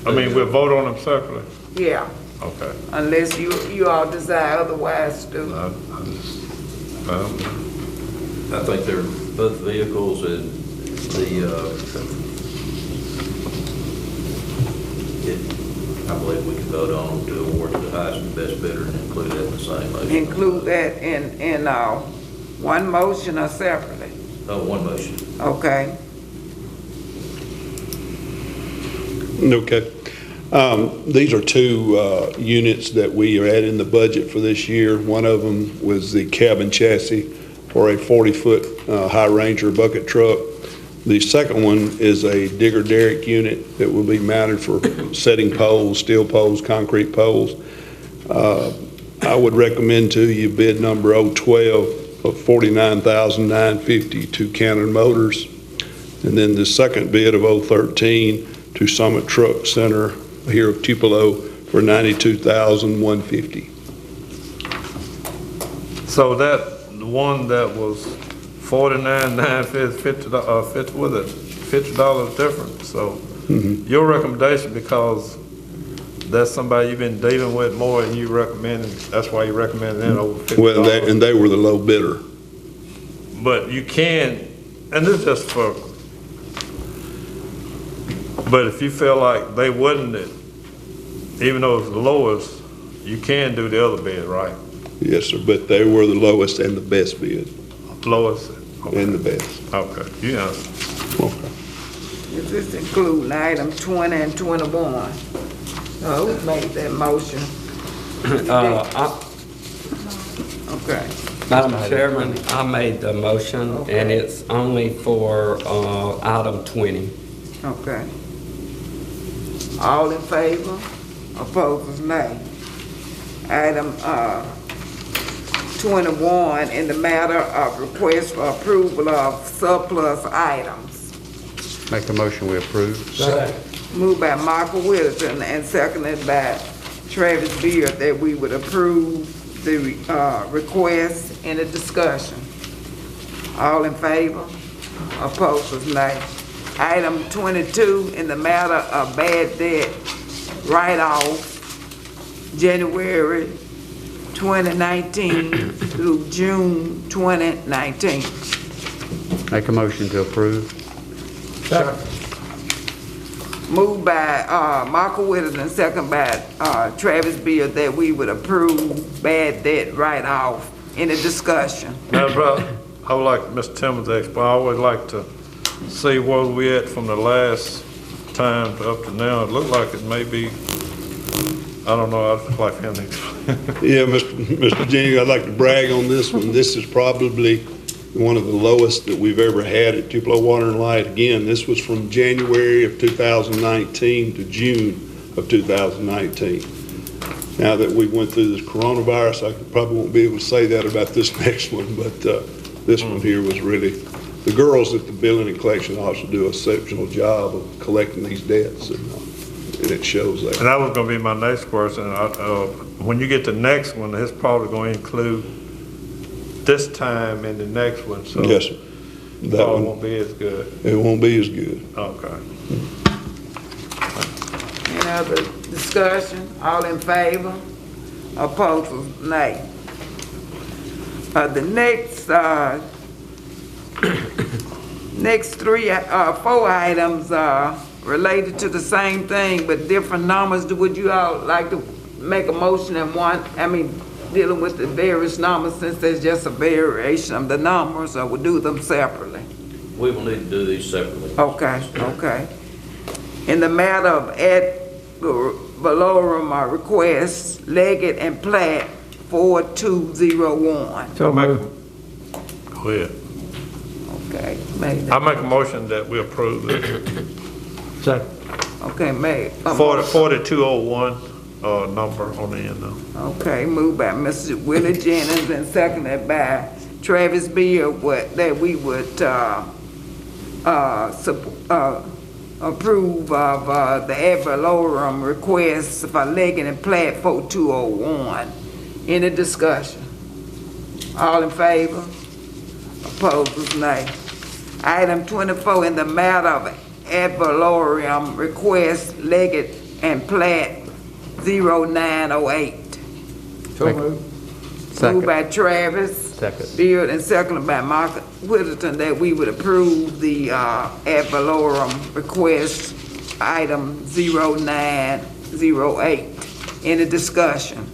I mean, we'll vote on them separately? Yeah, Okay. unless you all desire otherwise to. I think they're both vehicles and I believe we can vote on to award to the highest and best bidder and include that in the same motion. Include that in one motion or separately? One motion. Okay. Okay. These are two units that we are adding the budget for this year. One of them was the cabin chassis for a 40-foot High Ranger bucket truck. The second one is a digger derrick unit that will be mounted for setting poles, steel poles, concrete poles. I would recommend to you bid number 012 of $49,950 to Cannon Motors. And then the second bid of 013 to Summit Truck Center here of Tupelo for $92,150. So that, the one that was $49,950, with it, $50 difference. So your recommendation, because that's somebody you've been dealing with more and you recommended, that's why you recommended it over $50. Well, they were the low bidder. But you can, and this is just for, but if you feel like they wouldn't, even though it's the lowest, you can do the other bid, right? Yes, sir, but they were the lowest and the best bid. Lowest? And the best. Okay, you answer. Okay. Is This including item 20 and 21. Who made that motion? Okay. Madam Chairman, I made the motion, and it's only for item 20. Okay. All in favor? Opposers, nay. Item 21, in the matter of request for approval of surplus items. Make a motion, we approve. Moved by Michael Whittington and seconded by Travis Beard that we would approve the request. In the discussion. All in favor? Opposers, nay. Item 22, in the matter of bad debt write-off, January 2019 through June 2019. Make a motion to approve. Moved by Michael Whittington, second by Travis Beard that we would approve bad debt write-off. In the discussion. Madam President, I would like Mr. Timmons to explain. I always like to see where we at from the last time to up to now. It looked like it may be, I don't know, I'd like him to explain. Yeah, Mr. Jennings, I'd like to brag on this one. This is probably one of the lowest that we've ever had at Tupelo Water and Light. Again, this was from January of 2019 to June of 2019. Now that we went through this coronavirus, I probably won't be able to say that about this next one, but this one here was really, the girls at the billing and collection office do an exceptional job of collecting these debts, and it shows that. And that was gonna be my next question. When you get the next one, it's probably gonna include this time and the next one, so. Yes, sir. That Probably one won't be as good. It won't be as good. Okay. Any other discussion? All in favor? Opposers, nay. The next four items are related to the same thing but different numbers. Would you all like to make a motion in one, dealing with the various numbers, since there's just a variation of the numbers, or we'll do them separately? We will need to do these separately. Okay. In the matter of ad valorem request, Leggett and Platt 4201. So moved. Go ahead. Okay, made I that. make a motion that we approve it. Okay, made. 4201 number on the end though. Okay, moved by Mr. Willie Jennings and seconded by Travis Beard, that we would approve of the ad valorem request for Leggett and Platt 4201. Any discussion? All in favor? Opposed, nay. Item 24, in the matter of ad valorem request Leggett and Platt 0908. So moved. Moved by Travis Second. Beard and seconded by Mark Whittington that we would approve the ad valorem request item 0908. Any discussion?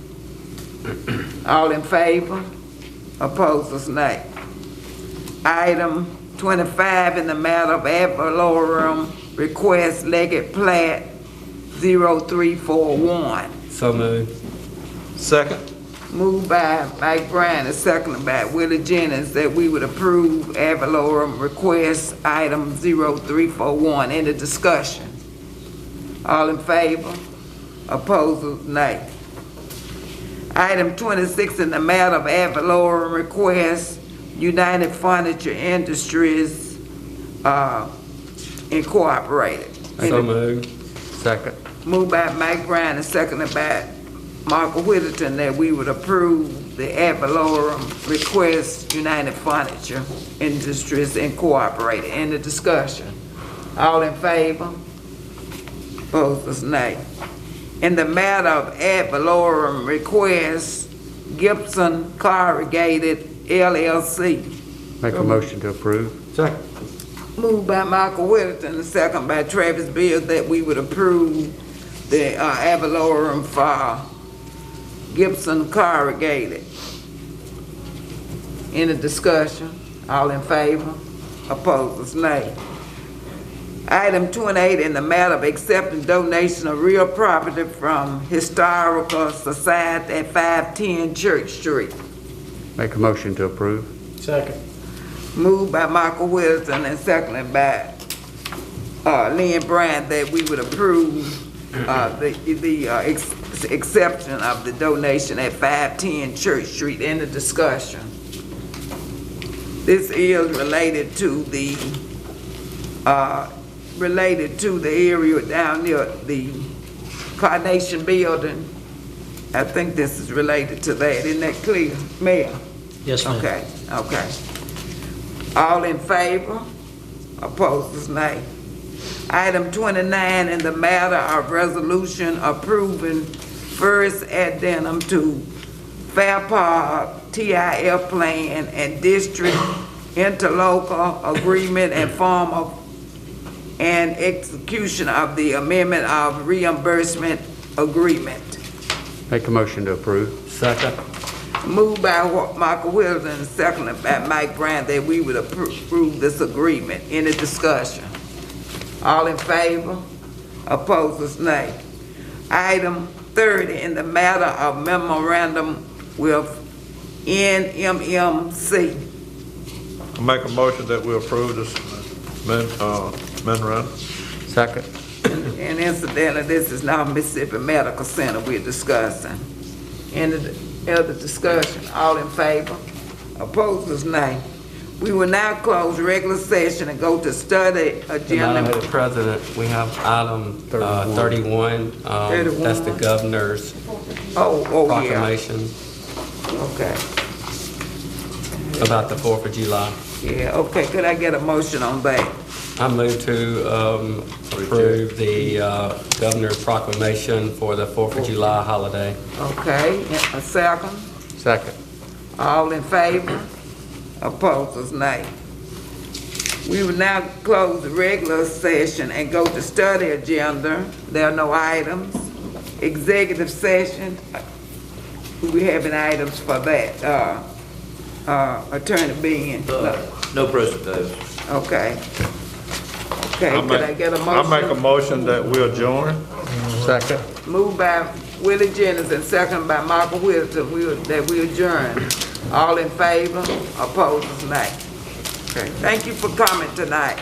All in favor? Opposers, nay. Item 25, in the matter of ad valorem request Leggett Platt 0341. So moved. Second. Moved by Mike Bryan and seconded by Willie Jennings that we would approve ad valorem request item 0341. Any discussion? All in favor? Opposers, nay. Item 26, in the matter of ad valorem request United Furniture Industries Incorporated. So moved. Second. Moved by Mike Bryan and seconded by Michael Whittington that we would approve the ad valorem request United Furniture Industries Incorporated. Any discussion? All in favor? Opposed, nay. In the matter of ad valorem request Gibson Corrugated LLC. Make a motion to approve. Second. Moved by Michael Whittington and second by Travis Beard that we would approve the ad valorem for Gibson Corrugated. Any discussion? All in favor? Opposed, nay. Item 28, in the matter of accepting donation of real property from Historical Society at 510 Church Street. Make a motion to approve. Moved by Michael Wilson and seconded by Lynn Brand that we would approve the exception of the donation at 510 Church Street. In the discussion. This is related to the area down near the Carnation Building. I think this is related to that. Isn't that clear, Mayor? Yes, ma'am. Okay. All in favor? Opposed is nay. Item 29, in the matter of resolution approving first addendum to Fair Park TIF plan and district interlocal agreement and form of and execution of the amendment of reimbursement agreement. Make a motion to approve. Second. Moved by Michael Wilson and seconded by Mike Brand that we would approve this agreement. Any discussion? All in favor? Opposed is nay. Item 30, in the matter of memorandum with NMMC. I make a motion that we approve this memorandum. Second. And incidentally, this is now Mississippi Medical Center we're discussing. Any other discussion? All in favor? Opposed is nay. We will now close regular session and go to study agenda. Madam President, we have item 31. 31. That's the governor's Oh, yeah. proclamation Okay. about the 4th of July. Yeah, okay. Could I get a motion on that? I move to approve the governor's proclamation for the 4th of July holiday. Okay, a second. Second. All in favor? Opposed is nay. We will now close the regular session and go to study agenda. There are no items. Executive session, we have any items for that? Attorney Bean? No, President Davis. Okay. Okay, could I get a motion? I make a motion that we adjourn. Second. Moved by Willie Jennings and seconded by Michael Wilson, that we adjourn. All in favor? Opposed is nay. Okay, thank you for coming tonight.